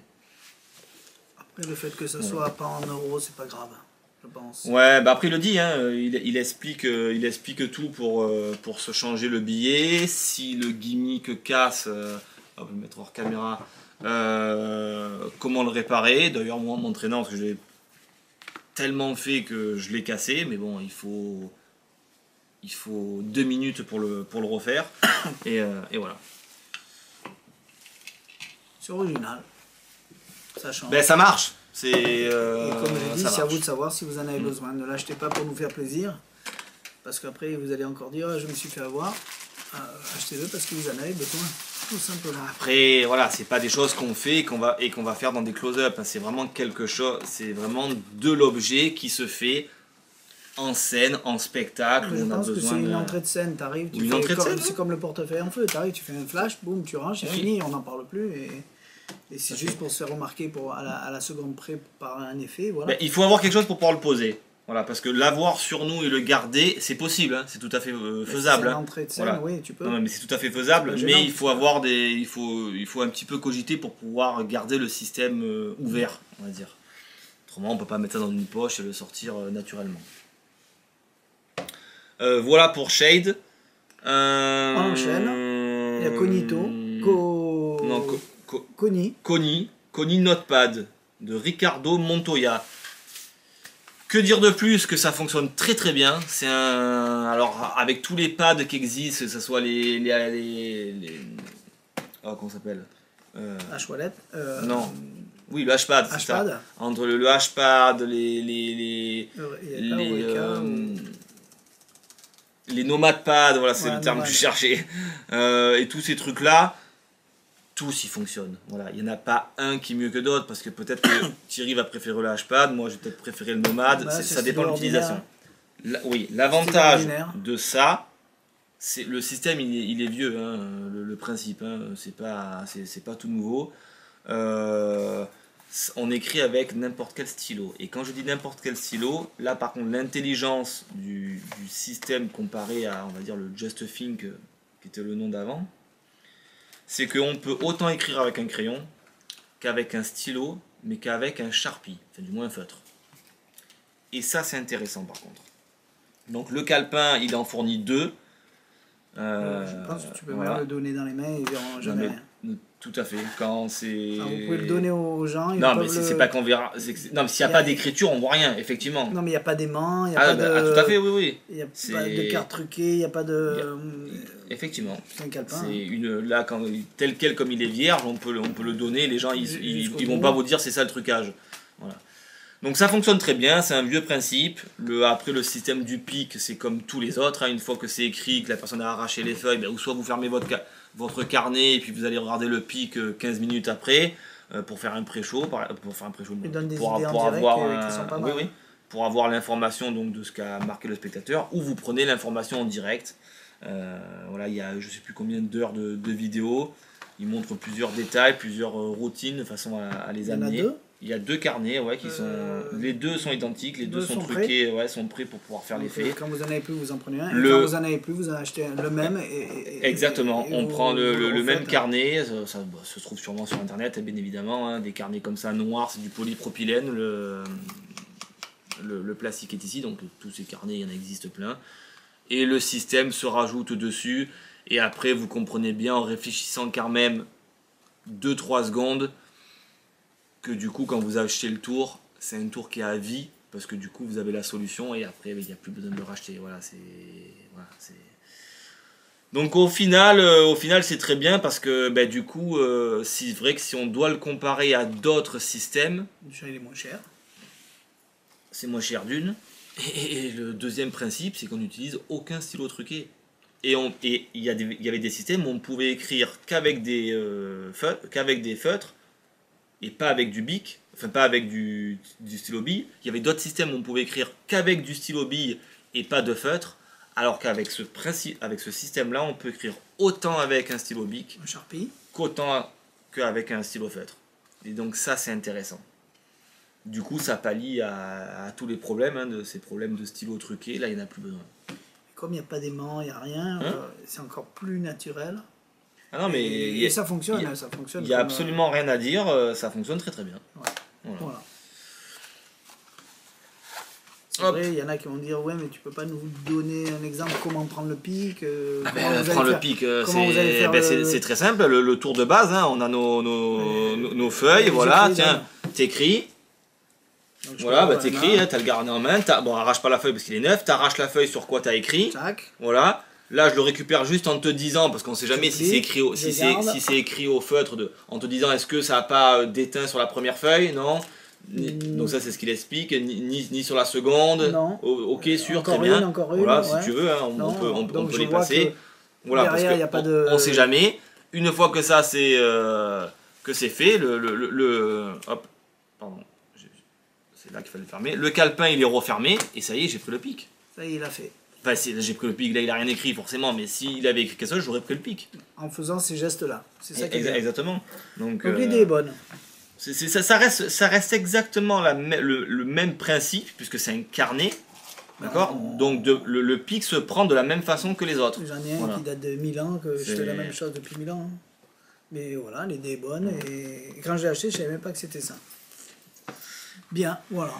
Après le fait que ça soit pas en euros, c'est pas grave, je pense. Ouais, bah après il le dit, hein, il explique tout pour se changer le billet, si le gimmick casse, on va le mettre hors caméra, comment le réparer. D'ailleurs moi m'entraînant, parce que j'ai tellement fait que je l'ai cassé, mais bon, il faut 2 minutes pour le refaire, et voilà. C'est original, ça change. Ben ça marche, et comme je dis, c'est à vous de savoir si vous en avez besoin. Ne l'achetez pas pour nous faire plaisir, parce qu'après vous allez encore dire je me suis fait avoir. Achetez-le parce que vous en avez besoin, tout simplement. Après voilà, c'est pas des choses qu'on fait et qu'on va faire dans des close-up, c'est vraiment quelque chose, c'est vraiment de l'objet qui se fait en scène, en spectacle. Je pense que c'est une entrée de scène, t'arrives, c'est comme le portefeuille en feu, t'arrives, tu fais un flash, boum, tu ranges, c'est fini, on n'en parle plus, et c'est juste pour se faire remarquer à la seconde près par un effet, voilà. Ben, il faut avoir quelque chose pour pouvoir le poser. Voilà, parce que l'avoir sur nous et le garder, c'est possible, hein, c'est tout à fait faisable. C'est l'entrée de scène, voilà. Oui, tu peux. Non, mais c'est tout à fait faisable, mais il faut avoir il faut un petit peu cogiter pour pouvoir garder le système ouvert, on va dire. Autrement, on peut pas mettre ça dans une poche et le sortir naturellement. Voilà pour Shade. On enchaîne. Il y a Cognito. Coni Notepad de Ricardo Montoya. Que dire de plus que ça fonctionne très très bien. C'est alors avec tous les pads qui existent, que ce soit oh, comment ça s'appelle, H-Wallet. Non. Oui, le H-pad, c'est ça. Entre le les nomades pads, voilà, c'est le terme que je cherchais, et tous ces trucs-là, tous ils fonctionnent. Voilà. Il n'y en a pas un qui est mieux que d'autres, parce que peut-être que Thierry va préférer le H-pad, moi je vais peut-être préférer le nomade, ça dépend de l'utilisation. Oui, l'avantage de ça, c'est le système, il est vieux, hein, le principe, hein, c'est pas tout nouveau. On écrit avec n'importe quel stylo. Et quand je dis n'importe quel stylo, là par contre l'intelligence du système comparé à, on va dire, le Just Think, qui était le nom d'avant, c'est qu'on peut autant écrire avec un crayon qu'avec un stylo, mais qu'avec un Sharpie, enfin du moins un feutre. Et ça c'est intéressant par contre. Donc le calepin, il en fournit 2. Je pense que tu peux même le donner dans les mains et ils verront jamais rien. Tout à fait. Quand c'est. Vous pouvez le donner aux gens. Non, mais c'est pas qu'on verra. Non, mais s'il n'y a pas d'écriture, on voit rien, effectivement. Non, mais il n'y a pas d'aimant, il n'y a pas de. Tout à fait, oui. Il n'y a pas de cartes truquées, il n'y a pas de. Effectivement. C'est un calepin. Là, tel quel comme il est vierge, on peut le donner. Les gens, ils vont pas vous dire c'est ça le trucage. Voilà. Donc ça fonctionne très bien, c'est un vieux principe. Après, le système du pic, c'est comme tous les autres. Hein. Une fois que c'est écrit, que la personne a arraché les feuilles, ou soit vous fermez votre carnet et puis vous allez regarder le pic 15 minutes après pour faire un pré-show. Pour avoir l'information donc, de ce qu'a marqué le spectateur, ou vous prenez l'information en direct. Voilà, il y a je sais plus combien d'heures de vidéos. Il montre plusieurs détails, plusieurs routines de façon à les amener. Il y a 2 carnets, qui sont. Les 2 sont identiques, les 2 sont truqués, sont prêts pour pouvoir faire l'effet. Quand vous en avez plus, vous en prenez un. Et quand vous en avez plus, vous en achetez le même. Exactement, on prend le même carnet, ça se trouve sûrement sur internet, bien évidemment. Hein, des carnets comme ça noirs, c'est du polypropylène. Le plastique est ici, donc tous ces carnets, il y en existe plein. Et le système se rajoute dessus. Et après, vous comprenez bien en réfléchissant quand même 2-3 secondes que du coup, quand vous achetez le tour, c'est un tour qui est à vie parce que du coup, vous avez la solution et après, il n'y a plus besoin de le racheter. Voilà, c'est. Donc au final, c'est très bien parce que du coup, c'est vrai que si on doit le comparer à d'autres systèmes, déjà il est moins cher. C'est moins cher d'une. Et le deuxième principe, c'est qu'on n'utilise aucun stylo truqué. Et il y avait des systèmes où on pouvait écrire qu'avec des feutres et pas avec du bic, enfin pas avec du stylo bille. Il y avait d'autres systèmes où on pouvait écrire qu'avec du stylo bille et pas de feutre, alors qu'avec ce système-là, on peut écrire autant avec un stylo bic, un Sharpie, qu'autant qu'avec un stylo feutre. Et donc ça, c'est intéressant. Du coup, ça pallie à tous les problèmes, de ces problèmes de stylo truqué. Là, il n'y en a plus besoin. Comme il n'y a pas d'aimant, il n'y a rien, c'est encore plus naturel. Ah non, mais et ça fonctionne. Il n'y a absolument rien à dire, ça fonctionne très très bien. Ouais. Voilà. C'est vrai, il y en a qui vont dire ouais, mais tu peux pas nous donner un exemple comment prendre le pic. Prendre le pic, c'est très simple. Le tour de base, hein, on a nos feuilles, voilà, tiens, t'écris. Voilà, t'écris, t'as le carnet en main, arrache pas la feuille parce qu'il est neuf, t'arraches la feuille sur quoi t'as écrit. Tac. Voilà. Là, je le récupère juste en te disant, parce qu'on sait jamais si c'est écrit au feutre, en te disant est-ce que ça n'a pas d'éteint sur la première feuille, non. Donc ça, c'est ce qu'il explique, ni sur la seconde. Non. Ok, sûr, encore très bien. Encore une, voilà, si tu veux, hein, on peut les passer. Voilà, parce derrière, qu'on sait jamais. Une fois que ça c'est fait, hop, pardon. C'est là qu'il fallait le fermer. Le calepin, il est refermé, et ça y est, j'ai pris le pic. Ça y est, il a fait. Enfin, j'ai pris le pic, là, il n'a rien écrit, forcément, mais s'il avait écrit quelque chose, j'aurais pris le pic. En faisant ces gestes-là. C'est ça qui est exactement. Donc l'idée est bonne. Ça reste exactement le même principe, puisque c'est un carnet. D'accord. Donc le pic se prend de la même façon que les autres. J'en ai un qui date de 1000 ans, que je fais la même chose depuis 1000 ans. Mais voilà, l'idée est bonne, et quand je l'ai acheté, je ne savais même pas que c'était ça. Bien, voilà.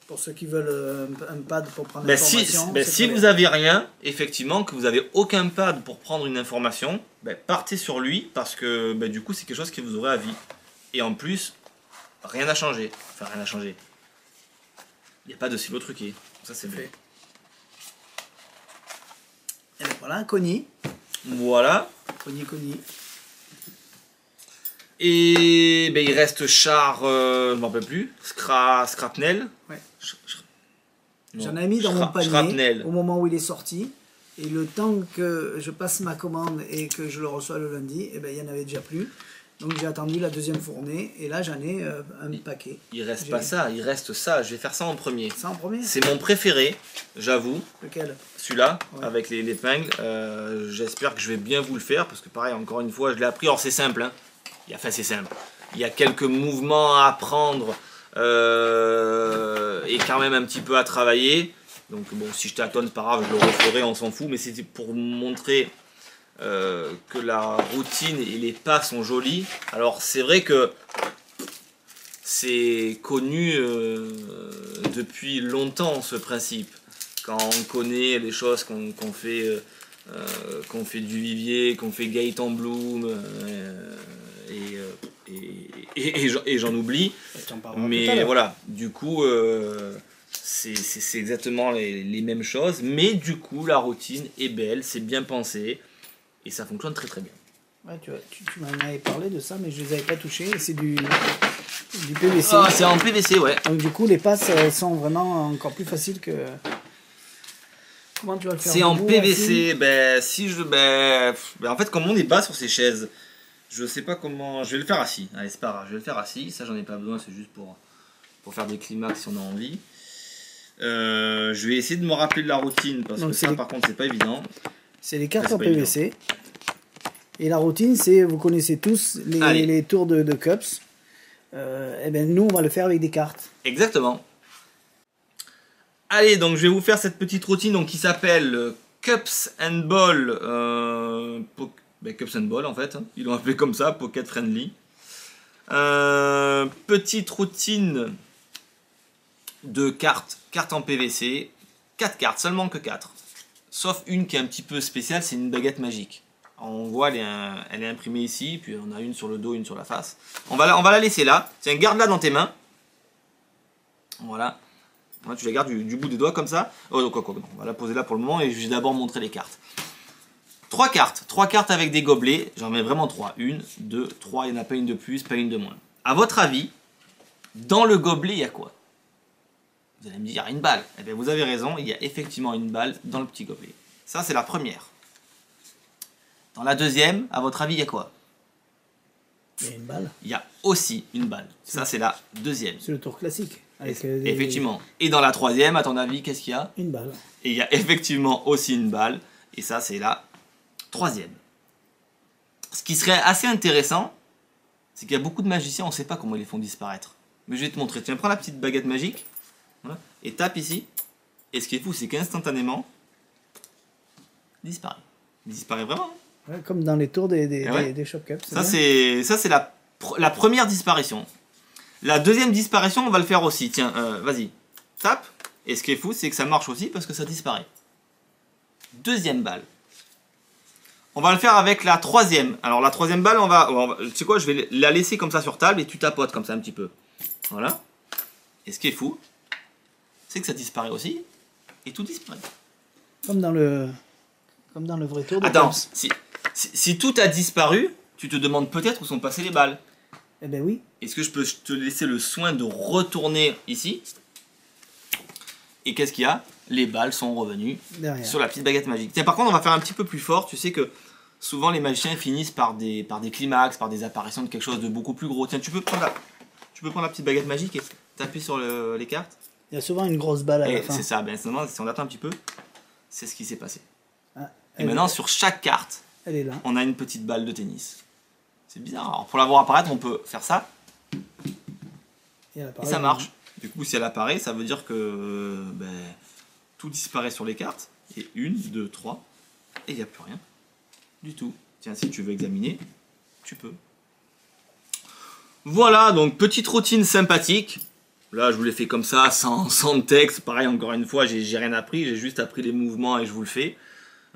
Pour ceux qui veulent un pad pour prendre l'information. Si vous n'avez rien, effectivement, que vous n'avez aucun pad pour prendre une information, partez sur lui, parce que du coup, c'est quelque chose qui vous aurez à vie. Et en plus, rien n'a changé. Enfin, rien n'a changé. Il n'y a pas de stylo truqué. Ça, c'est fait. Et bien voilà, Kony. Voilà. Kony. Et il reste Char, je ne m'en rappelle plus, Scrapnel. Ouais. J'en ai mis dans mon panier Shrapnel. au moment où il est sorti. Et le temps que je passe ma commande et que je le reçois le lundi, eh ben, il n'y en avait déjà plus. Donc j'ai attendu la deuxième fournée et là j'en ai un paquet. Il reste pas ça, il reste ça. Je vais faire ça en premier. Ça en premier? C'est mon préféré, j'avoue. Lequel? Celui-là, Ouais. avec les épingles. J'espère que je vais bien vous le faire parce que pareil, encore une fois, je l'ai appris. Alors c'est simple, hein. Enfin c'est simple. Il y a quelques mouvements à apprendre et quand même un petit peu à travailler. Donc bon, si je tâtonne, c'est pas grave, je le referai, on s'en fout. Mais c'était pour montrer que la routine et les pas sont jolis. Alors c'est vrai que c'est connu depuis longtemps ce principe. Quand on connaît les choses qu'on fait du Vivier, qu'on fait Gaëtan Bloom et j'en oublie. Mais voilà, du coup c'est exactement les mêmes choses. Mais du coup la routine est belle, c'est bien pensé. Et ça fonctionne très très bien. Ouais, tu m'en avais parlé de ça, mais je les avais pas touchés. C'est du PVC. Ah, c'est en PVC, ouais. Donc du coup, les passes elles sont vraiment encore plus faciles que... Comment tu vas le faire? C'est en PVC. En fait, comme on est bas sur ces chaises, je sais pas comment... Je vais le faire assis. Allez, c'est pas grave, je vais le faire assis. Ça, j'en ai pas besoin, c'est juste pour faire des climax si on a envie. Je vais essayer de me rappeler de la routine, parce que ça, par contre, c'est pas évident. C'est les cartes en PVC. Évident. Et la routine, c'est, vous connaissez tous les tours de cups. Et ben nous, on va le faire avec des cartes. Exactement. Allez, donc je vais vous faire cette petite routine donc, qui s'appelle Cups and Ball. Cups and Ball en fait. Ils l'ont appelé comme ça, Pocket Friendly. Petite routine de cartes en PVC. 4 cartes, seulement que 4. Sauf une qui est un petit peu spéciale, c'est une baguette magique. On voit, elle est imprimée ici, puis on a une sur le dos, une sur la face. On va la laisser là. Tiens, garde-la dans tes mains. Voilà. Voilà, tu la gardes du bout des doigts comme ça. Oh, non, on va la poser là pour le moment et je vais d'abord montrer les cartes. 3 cartes. 3 cartes avec des gobelets. J'en mets vraiment 3. 1, 2, 3. Il n'y en a pas une de plus, pas une de moins. À votre avis, dans le gobelet, il y a quoi? Vous allez me dire, il y a une balle. Eh bien, vous avez raison, il y a effectivement une balle dans le petit gobelet. Ça, c'est la première. Dans la deuxième, à votre avis, il y a quoi? Il y a une balle. Il y a aussi une balle. Ça, c'est la deuxième. C'est le tour classique. Avec effectivement. Et dans la troisième, à ton avis, qu'est-ce qu'il y a? Une balle. Et il y a effectivement aussi une balle. Et ça, c'est la troisième. Ce qui serait assez intéressant, c'est qu'il y a beaucoup de magiciens, on ne sait pas comment ils les font disparaître. Mais je vais te montrer. Tiens, prends la petite baguette magique. Voilà, et tape ici. Et ce qui est fou, c'est qu'instantanément, il disparaît. Il disparaît vraiment. Ouais, comme dans les tours des Shop Cups. Ça, c'est la première disparition. La deuxième disparition, on va le faire aussi. Tiens, vas-y, tape. Et ce qui est fou, c'est que ça marche aussi parce que ça disparaît. Deuxième balle. On va le faire avec la troisième. Alors, la troisième balle, tu sais quoi, je vais la laisser comme ça sur table et tu tapotes comme ça un petit peu. Voilà. Et ce qui est fou, c'est que ça disparaît aussi. Et tout disparaît. Comme dans le vrai tour de Attends, Cups. si tout a disparu, tu te demandes peut-être où sont passées les balles. Eh ben oui. Est-ce que je peux te laisser le soin de retourner ici? Et qu'est-ce qu'il y a? Les balles sont revenues derrière sur la petite baguette magique. Tiens, par contre, on va faire un petit peu plus fort. Tu sais que souvent les magiciens finissent par des climax, par des apparitions de quelque chose de beaucoup plus gros. Tiens, tu peux prendre la petite baguette magique et t'appuies sur les cartes. Il y a souvent une grosse balle à la fin. C'est ça. Ben, si on attend un petit peu, c'est ce qui s'est passé. Ah, et maintenant, sur chaque carte, elle est là. On a une petite balle de tennis. C'est bizarre. Alors, pour la voir apparaître, on peut faire ça. Et ça marche. Du coup, si elle apparaît, ça veut dire que tout disparaît sur les cartes. Et 1, 2, 3. Et il n'y a plus rien. Du tout. Tiens, si tu veux examiner, tu peux. Voilà, donc petite routine sympathique. Là, je vous l'ai fait comme ça, sans texte. Pareil, encore une fois, j'ai rien appris. J'ai juste appris les mouvements et je vous le fais.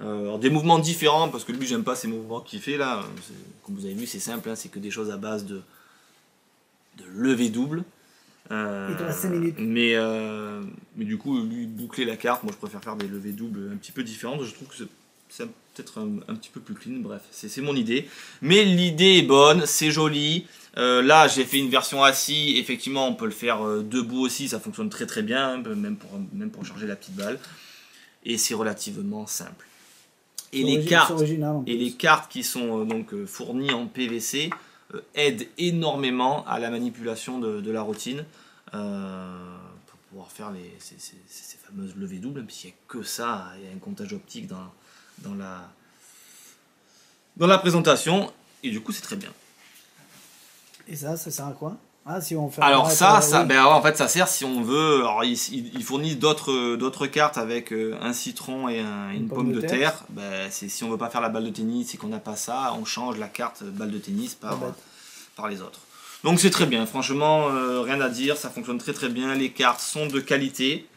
Alors des mouvements différents, parce que lui, j'aime pas ces mouvements qu'il fait là. Comme vous avez vu, c'est simple, hein, c'est que des choses à base de lever double. Il te reste 5 minutes. Mais du coup, lui, boucler la carte, moi je préfère faire des levées doubles un petit peu différentes. Je trouve que c'est peut-être un petit peu plus clean. Bref, c'est mon idée. Mais l'idée est bonne, c'est joli. Là, j'ai fait une version assis. Effectivement, on peut le faire debout aussi. Ça fonctionne très très bien, hein, même pour charger la petite balle. Et c'est relativement simple. Et les cartes qui sont donc fournies en PVC aident énormément à la manipulation de la routine. Pour pouvoir faire ces fameuses levées doubles, même s'il n'y a que ça, il y a un comptage optique dans la présentation. Et du coup, c'est très bien. Et ça sert à quoi? Ah, si on fait alors ça, oui. Ben, en fait, ça sert si on veut. Alors, ils fournissent d'autres cartes avec un citron et une pomme de terre. Ben, si on veut pas faire la balle de tennis et qu'on n'a pas ça, on change la carte balle de tennis par les autres. Donc c'est très bien, franchement, rien à dire, ça fonctionne très très bien. Les cartes sont de qualité.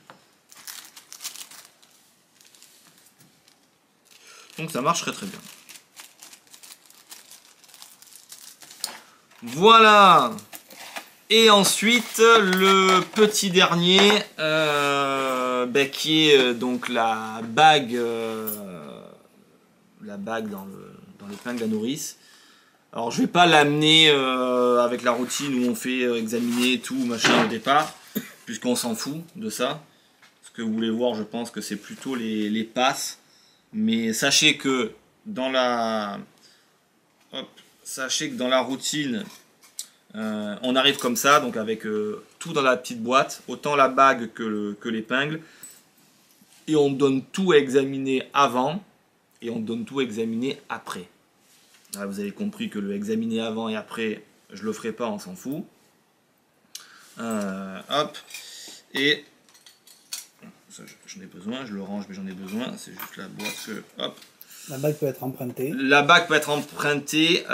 Donc ça marche très très bien. Voilà. Et ensuite, le petit dernier, qui est donc la bague dans l'épingle à nourrice. Alors je vais pas l'amener avec la routine où on fait examiner tout machin au départ, puisqu'on s'en fout de ça. Ce que vous voulez voir, je pense que c'est plutôt les passes. Mais sachez que dans la routine, on arrive comme ça, donc avec tout dans la petite boîte, autant la bague que l'épingle, et on donne tout à examiner avant et on donne tout à examiner après. Là, vous avez compris que le examiner avant et après, je le ferai pas, on s'en fout. Et ça, j'en ai besoin, je le range, mais j'en ai besoin. C'est juste la boîte que, hop. La bague peut être empruntée. La bague peut être empruntée,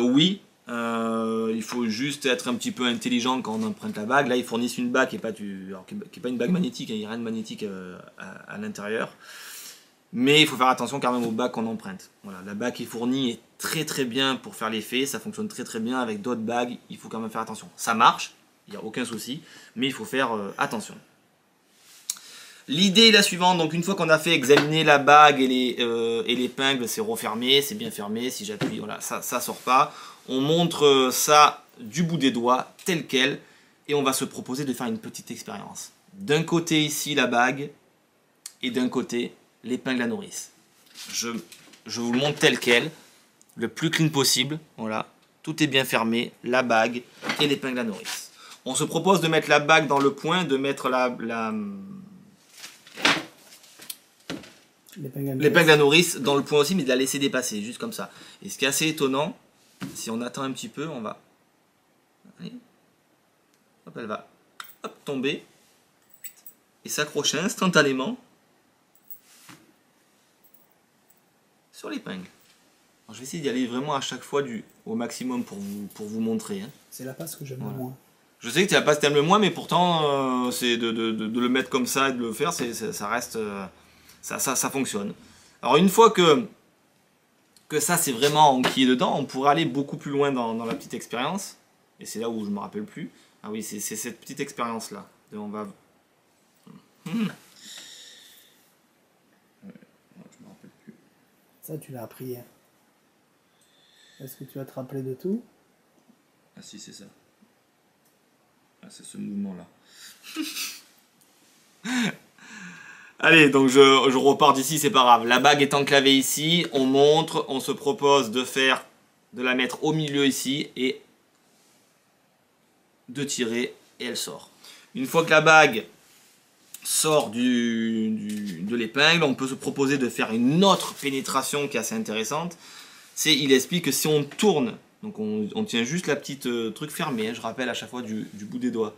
oui. Il faut juste être un petit peu intelligent quand on emprunte la bague. Là, ils fournissent une bague qui n'est pas une bague magnétique, hein, il n'y a rien de magnétique à l'intérieur. Mais il faut faire attention quand même aux bagues qu'on emprunte. Voilà, la bague qui est fournie est très très bien pour faire l'effet, ça fonctionne très très bien avec d'autres bagues, il faut quand même faire attention. Ça marche, il n'y a aucun souci, mais il faut faire attention. L'idée est la suivante, donc une fois qu'on a fait examiner la bague et l'épingle, c'est refermé, c'est bien fermé, si j'appuie, voilà, ça sort pas. On montre ça du bout des doigts, tel quel, et on va se proposer de faire une petite expérience. D'un côté ici la bague, et d'un côté l'épingle à nourrice. Je vous le montre tel quel, le plus clean possible, voilà, tout est bien fermé, la bague et l'épingle à nourrice. On se propose de mettre la bague dans le point, de mettre l'épingle à nourrice dans le point aussi, mais de la laisser dépasser, juste comme ça. Et ce qui est assez étonnant, si on attend un petit peu, on va... Hop, elle va tomber et s'accrocher instantanément sur l'épingle. Je vais essayer d'y aller vraiment à chaque fois au maximum pour vous montrer. Hein. C'est la passe que j'aime le moins. Je sais que c'est la passe que tu aimes le moins, mais pourtant, c'est de le mettre comme ça et de le faire, ça reste... Ça fonctionne. Alors une fois que ça c'est vraiment enquillé dedans, on pourrait aller beaucoup plus loin dans la petite expérience. Et c'est là où je me rappelle plus. Ah oui, c'est cette petite expérience là. On va... Je me rappelle plus. Ça tu l'as appris hier. Est-ce que tu vas te rappeler de tout? Ah si, c'est ça. Ah, c'est ce mouvement là. Allez, donc je repars d'ici, c'est pas grave. La bague est enclavée ici, on montre, on se propose de la mettre au milieu ici et de tirer et elle sort. Une fois que la bague sort de l'épingle, on peut se proposer de faire une autre pénétration qui est assez intéressante. Il explique que si on tourne, donc on tient juste la petite truc fermé, hein, je rappelle à chaque fois du bout des doigts,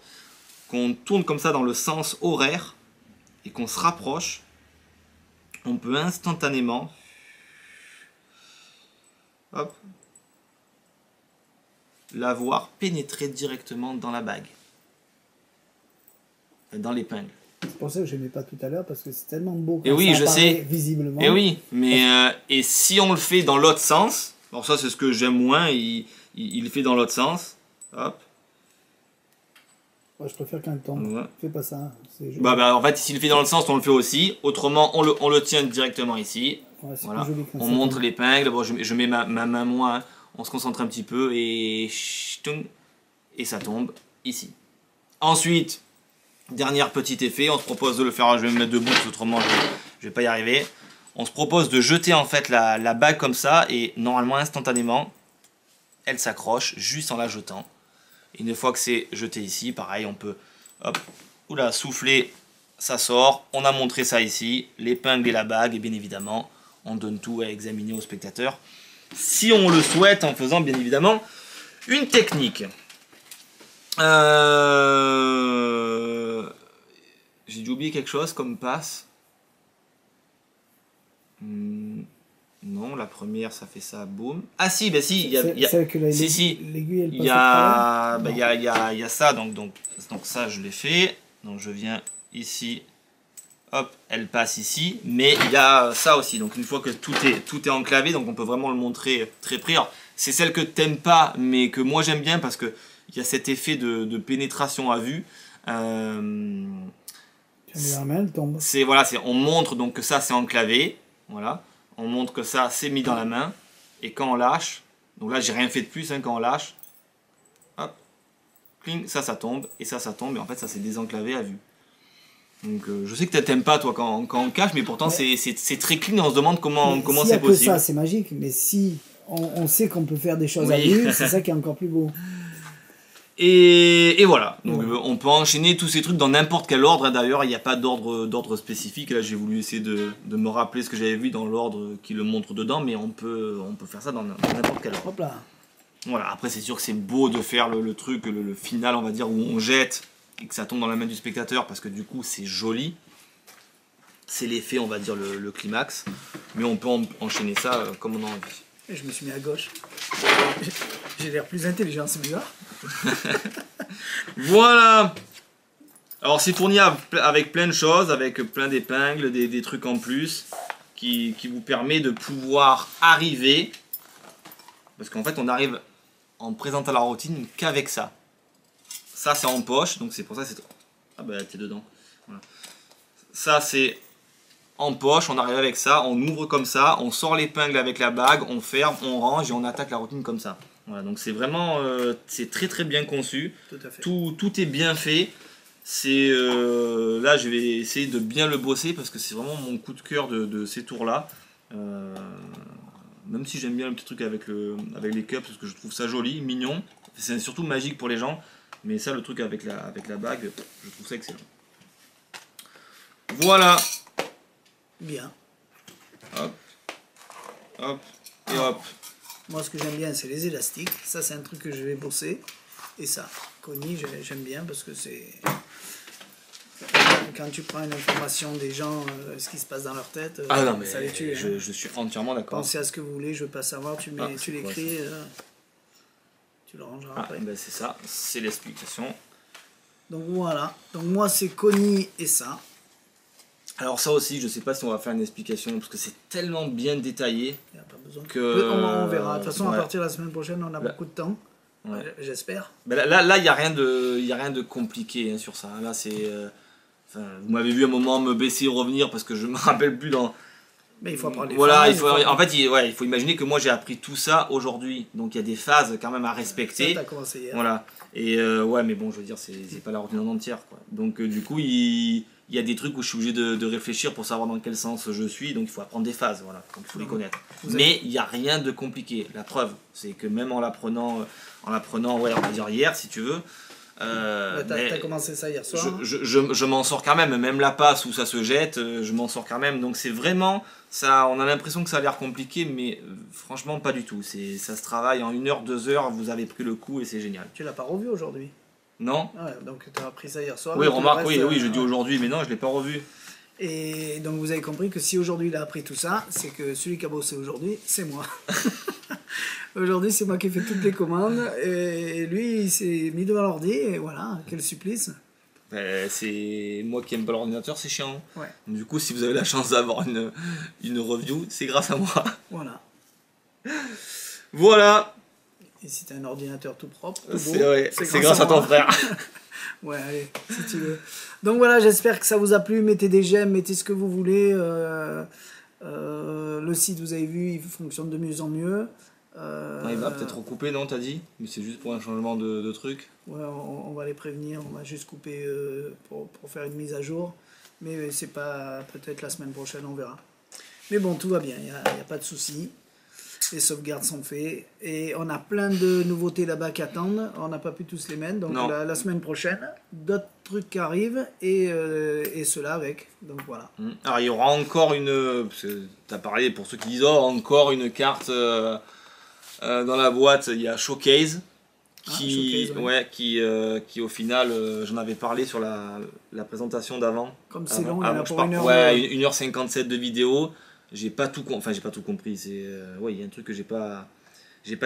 qu'on tourne comme ça dans le sens horaire, et qu'on se rapproche, on peut instantanément la voir pénétrer directement dans la bague, dans l'épingle. C'est pour ça que je n'aimais pas tout à l'heure, parce que c'est tellement beau et oui, ça je sais. Visiblement. Et oui, mais et si on le fait dans l'autre sens, alors ça c'est ce que j'aime moins, il le fait dans l'autre sens, hop. Ouais, je préfère qu'un temps. Ouais. Fais pas ça. En fait, s'il le fait dans le sens, on le fait aussi. Autrement, on le tient directement ici. Ouais, voilà. On montre l'épingle. Bon, je mets ma main moi. Hein. On se concentre un petit peu et ch'tung, et ça tombe ici. Ensuite, dernier petit effet, on se propose de le faire, je vais me mettre debout, parce autrement je vais pas y arriver. On se propose de jeter en fait la bague comme ça, et normalement instantanément, elle s'accroche juste en la jetant. Et une fois que c'est jeté ici, pareil, on peut hop, oula, souffler, ça sort. On a montré ça ici, l'épingle et la bague, et bien évidemment, on donne tout à examiner au spectateur. Si on le souhaite, en faisant bien évidemment une technique. J'ai dû oublier quelque chose comme passe. Non, la première, ça fait ça, boum. Ah si, bah si, il y a ça, donc ça, je l'ai fait. Donc je viens ici, hop, elle passe ici. Mais il y a ça aussi, donc une fois que tout est enclavé, donc on peut vraiment le montrer très près. C'est celle que t'aimes pas, mais que moi j'aime bien parce que il y a cet effet de pénétration à vue. C'est voilà, on montre donc que ça c'est enclavé, voilà. On montre que ça c'est mis dans la main, et quand on lâche, donc là j'ai rien fait de plus, hein, quand on lâche, hop, cling, ça tombe, et ça tombe, et en fait ça s'est désenclavé à vue. Donc je sais que t'aimes pas toi quand on cache, mais pourtant c'est très clean, on se demande comment c'est possible. Ça c'est magique, mais si on sait qu'on peut faire des choses à vue, c'est ça qui est encore plus beau. Et voilà, donc on peut enchaîner tous ces trucs dans n'importe quel ordre, hein. D'ailleurs il n'y a pas d'ordre spécifique, là j'ai voulu essayer de me rappeler ce que j'avais vu dans l'ordre qui le montre dedans, mais on peut faire ça dans n'importe quel ordre. Hop là. Voilà, après c'est sûr que c'est beau de faire le truc, le final on va dire, où on jette et que ça tombe dans la main du spectateur, parce que du coup c'est joli, c'est l'effet on va dire le climax, mais on peut enchaîner ça comme on a envie. Et je me suis mis à gauche. J'ai l'air plus intelligent, c'est bizarre. Voilà. Alors c'est fourni avec plein de choses, avec plein d'épingles, des trucs en plus, qui vous permet de pouvoir arriver, parce qu'en fait on arrive en présentant la routine qu'avec ça. Ça c'est en poche, donc c'est pour ça que c'est... Ah bah t'es dedans. Voilà. Ça c'est... en poche, on arrive avec ça, on ouvre comme ça, on sort l'épingle avec la bague, on ferme, on range et on attaque la routine comme ça. Voilà, donc c'est vraiment, c'est très très bien conçu. Tout à fait. Tout est bien fait. C'est là, je vais essayer de bien le bosser parce que c'est vraiment mon coup de cœur de ces tours-là. Même si j'aime bien le petit truc avec les cups parce que je trouve ça joli, mignon. C'est surtout magique pour les gens. Mais ça, le truc avec la bague, je trouve ça excellent. Voilà. Bien. Hop, hop, et hop. Moi, ce que j'aime bien, c'est les élastiques. Ça, c'est un truc que je vais bosser. Et ça, Connie, j'aime bien parce que c'est... Quand tu prends une information des gens, ce qui se passe dans leur tête, ah non, mais ça les tue. Je suis entièrement d'accord. Pensez à ce que vous voulez, je veux pas savoir, tu l'écris, tu le rangeras après. Ben c'est ça, c'est l'explication. Donc voilà, donc moi c'est Connie et ça. Alors ça aussi, je sais pas si on va faire une explication, parce que c'est tellement bien détaillé. Il n'y a pas besoin. Que... On verra. De toute façon, à partir de la semaine prochaine, on a beaucoup de temps. Ouais. J'espère. Ben là, il n'y a rien de compliqué, hein, sur ça. Là, c'est... vous m'avez vu un moment me baisser et revenir, parce que je me rappelle plus dans... Mais il faut apprendre les phases. En fait, il faut imaginer que moi, j'ai appris tout ça aujourd'hui. Donc, il y a des phases quand même à respecter. Ça, t'as commencé hier. Voilà. Et ouais, mais bon, je veux dire, c'est pas la routine en entière, quoi. Donc, du coup, il y a des trucs où je suis obligé de réfléchir pour savoir dans quel sens je suis, donc il faut apprendre des phases, voilà, donc il faut les connaître. Mais il n'y a rien de compliqué. La preuve, c'est que même en l'apprenant, ouais, on va dire hier, si tu veux. T'as commencé ça hier soir. Je m'en sors quand même la passe où ça se jette, je m'en sors quand même. Donc c'est vraiment, ça, on a l'impression que ça a l'air compliqué, mais franchement pas du tout. Ça se travaille en 1 heure, 2 heures, vous avez pris le coup et c'est génial. Tu l'as pas revu aujourd'hui? Non. Ouais, donc tu as appris ça hier soir. Oui, remarque, oui, je dis aujourd'hui, mais non, je l'ai pas revu. Et donc vous avez compris que si aujourd'hui il a appris tout ça, c'est que celui qui a bossé aujourd'hui, c'est moi. Aujourd'hui, c'est moi qui ai fait toutes les commandes, et lui, il s'est mis devant l'ordi, et voilà, quel supplice. C'est moi qui aime pas l'ordinateur, c'est chiant. Ouais. Du coup, si vous avez la chance d'avoir une review, c'est grâce à moi. Voilà. Voilà. Et si t'as un ordinateur tout propre, tout beau, c'est grâce à ton frère. Ouais, allez, si tu veux. Donc voilà, j'espère que ça vous a plu. Mettez des j'aime, mettez ce que vous voulez. Le site, vous avez vu, il fonctionne de mieux en mieux. Il va peut-être recouper, non, t'as dit? Mais c'est juste pour un changement de truc. Ouais, on va les prévenir, on va juste couper pour faire une mise à jour. Mais c'est pas, peut-être la semaine prochaine, on verra. Mais bon, tout va bien, il n'y a pas de souci. Les sauvegardes sont faites. Et on a plein de nouveautés là-bas qui attendent. On n'a pas pu tous les mettre. Donc la semaine prochaine, d'autres trucs qui arrivent et ceux-là avec. Donc voilà. Alors il y aura encore une... Parce que tu as parlé, pour ceux qui disent, oh, encore une carte dans la boîte. Il y a Showcase. Qui au final, j'en avais parlé sur la présentation d'avant. Comme c'est long, il y en a pour 1h. Ouais, 1h57 de vidéo. J'ai pas tout compris. C'est il y a un truc que j'ai pas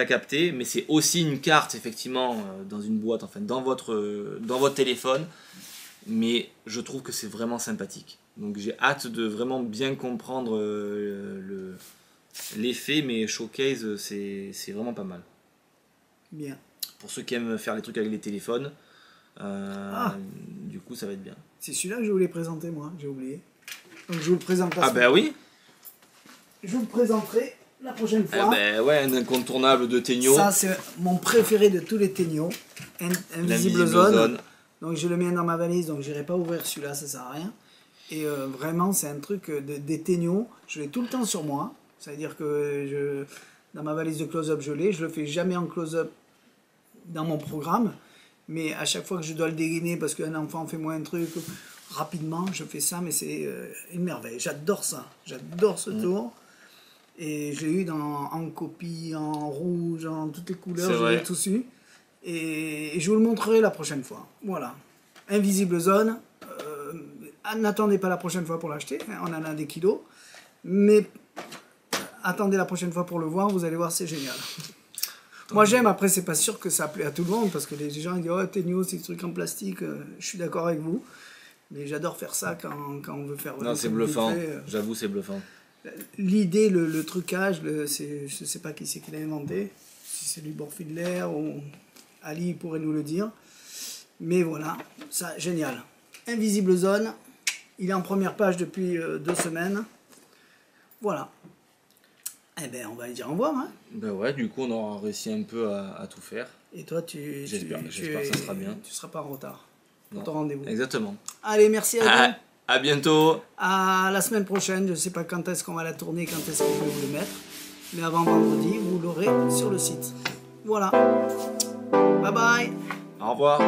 capté, mais c'est aussi une carte effectivement dans une boîte, enfin dans votre téléphone. Mais je trouve que c'est vraiment sympathique. Donc j'ai hâte de vraiment bien comprendre l'effet, mais Showcase c'est vraiment pas mal. Bien. Pour ceux qui aiment faire les trucs avec les téléphones, du coup ça va être bien. C'est celui-là que je voulais présenter moi, j'ai oublié. Donc je vous le présente pas. Ah ben oui. Je vous le présenterai la prochaine fois. Ah ben ouais, un incontournable de Tegno. Ça c'est mon préféré de tous les Tegno, Invisible Zone. Donc je le mets dans ma valise, donc j'irai pas ouvrir celui-là, ça sert à rien. Et vraiment c'est un truc des Tegno, je l'ai tout le temps sur moi. Ça veut dire que dans ma valise de close-up je l'ai, je le fais jamais en close-up dans mon programme, mais à chaque fois que je dois le dégainer parce qu'un enfant fait moins un truc rapidement, je fais ça, mais c'est une merveille. J'adore ça, j'adore ce tour. Et je l'ai eu en copie, en rouge, en toutes les couleurs, je l'ai tous eu. Et je vous le montrerai la prochaine fois. Voilà. Invisible Zone. N'attendez pas la prochaine fois pour l'acheter, on en a des kilos. Mais attendez la prochaine fois pour le voir, vous allez voir, c'est génial. Moi j'aime, après c'est pas sûr que ça plaît à tout le monde, parce que les gens disent « Oh, Tegno, c'est des trucs en plastique », je suis d'accord avec vous. Mais j'adore faire ça quand on veut faire... Non, c'est bluffant, j'avoue c'est bluffant. L'idée, le trucage, je sais pas qui c'est qui l'a inventé, si c'est lui Borfidler ou Ali pourrait nous le dire. Mais voilà, ça, génial. Invisible Zone, il est en première page depuis 2 semaines. Voilà. Eh ben, on va lui dire au revoir. Hein. Ben ouais, du coup, on aura réussi un peu à tout faire. Et toi, j'espère que ça sera bien. Tu seras pas en retard pour ton rendez-vous. Exactement. Allez, merci à vous. À bientôt. À la semaine prochaine. Je ne sais pas quand est-ce qu'on va la tourner, quand est-ce qu'on va vous le mettre. Mais avant vendredi, vous l'aurez sur le site. Voilà. Bye bye. Au revoir.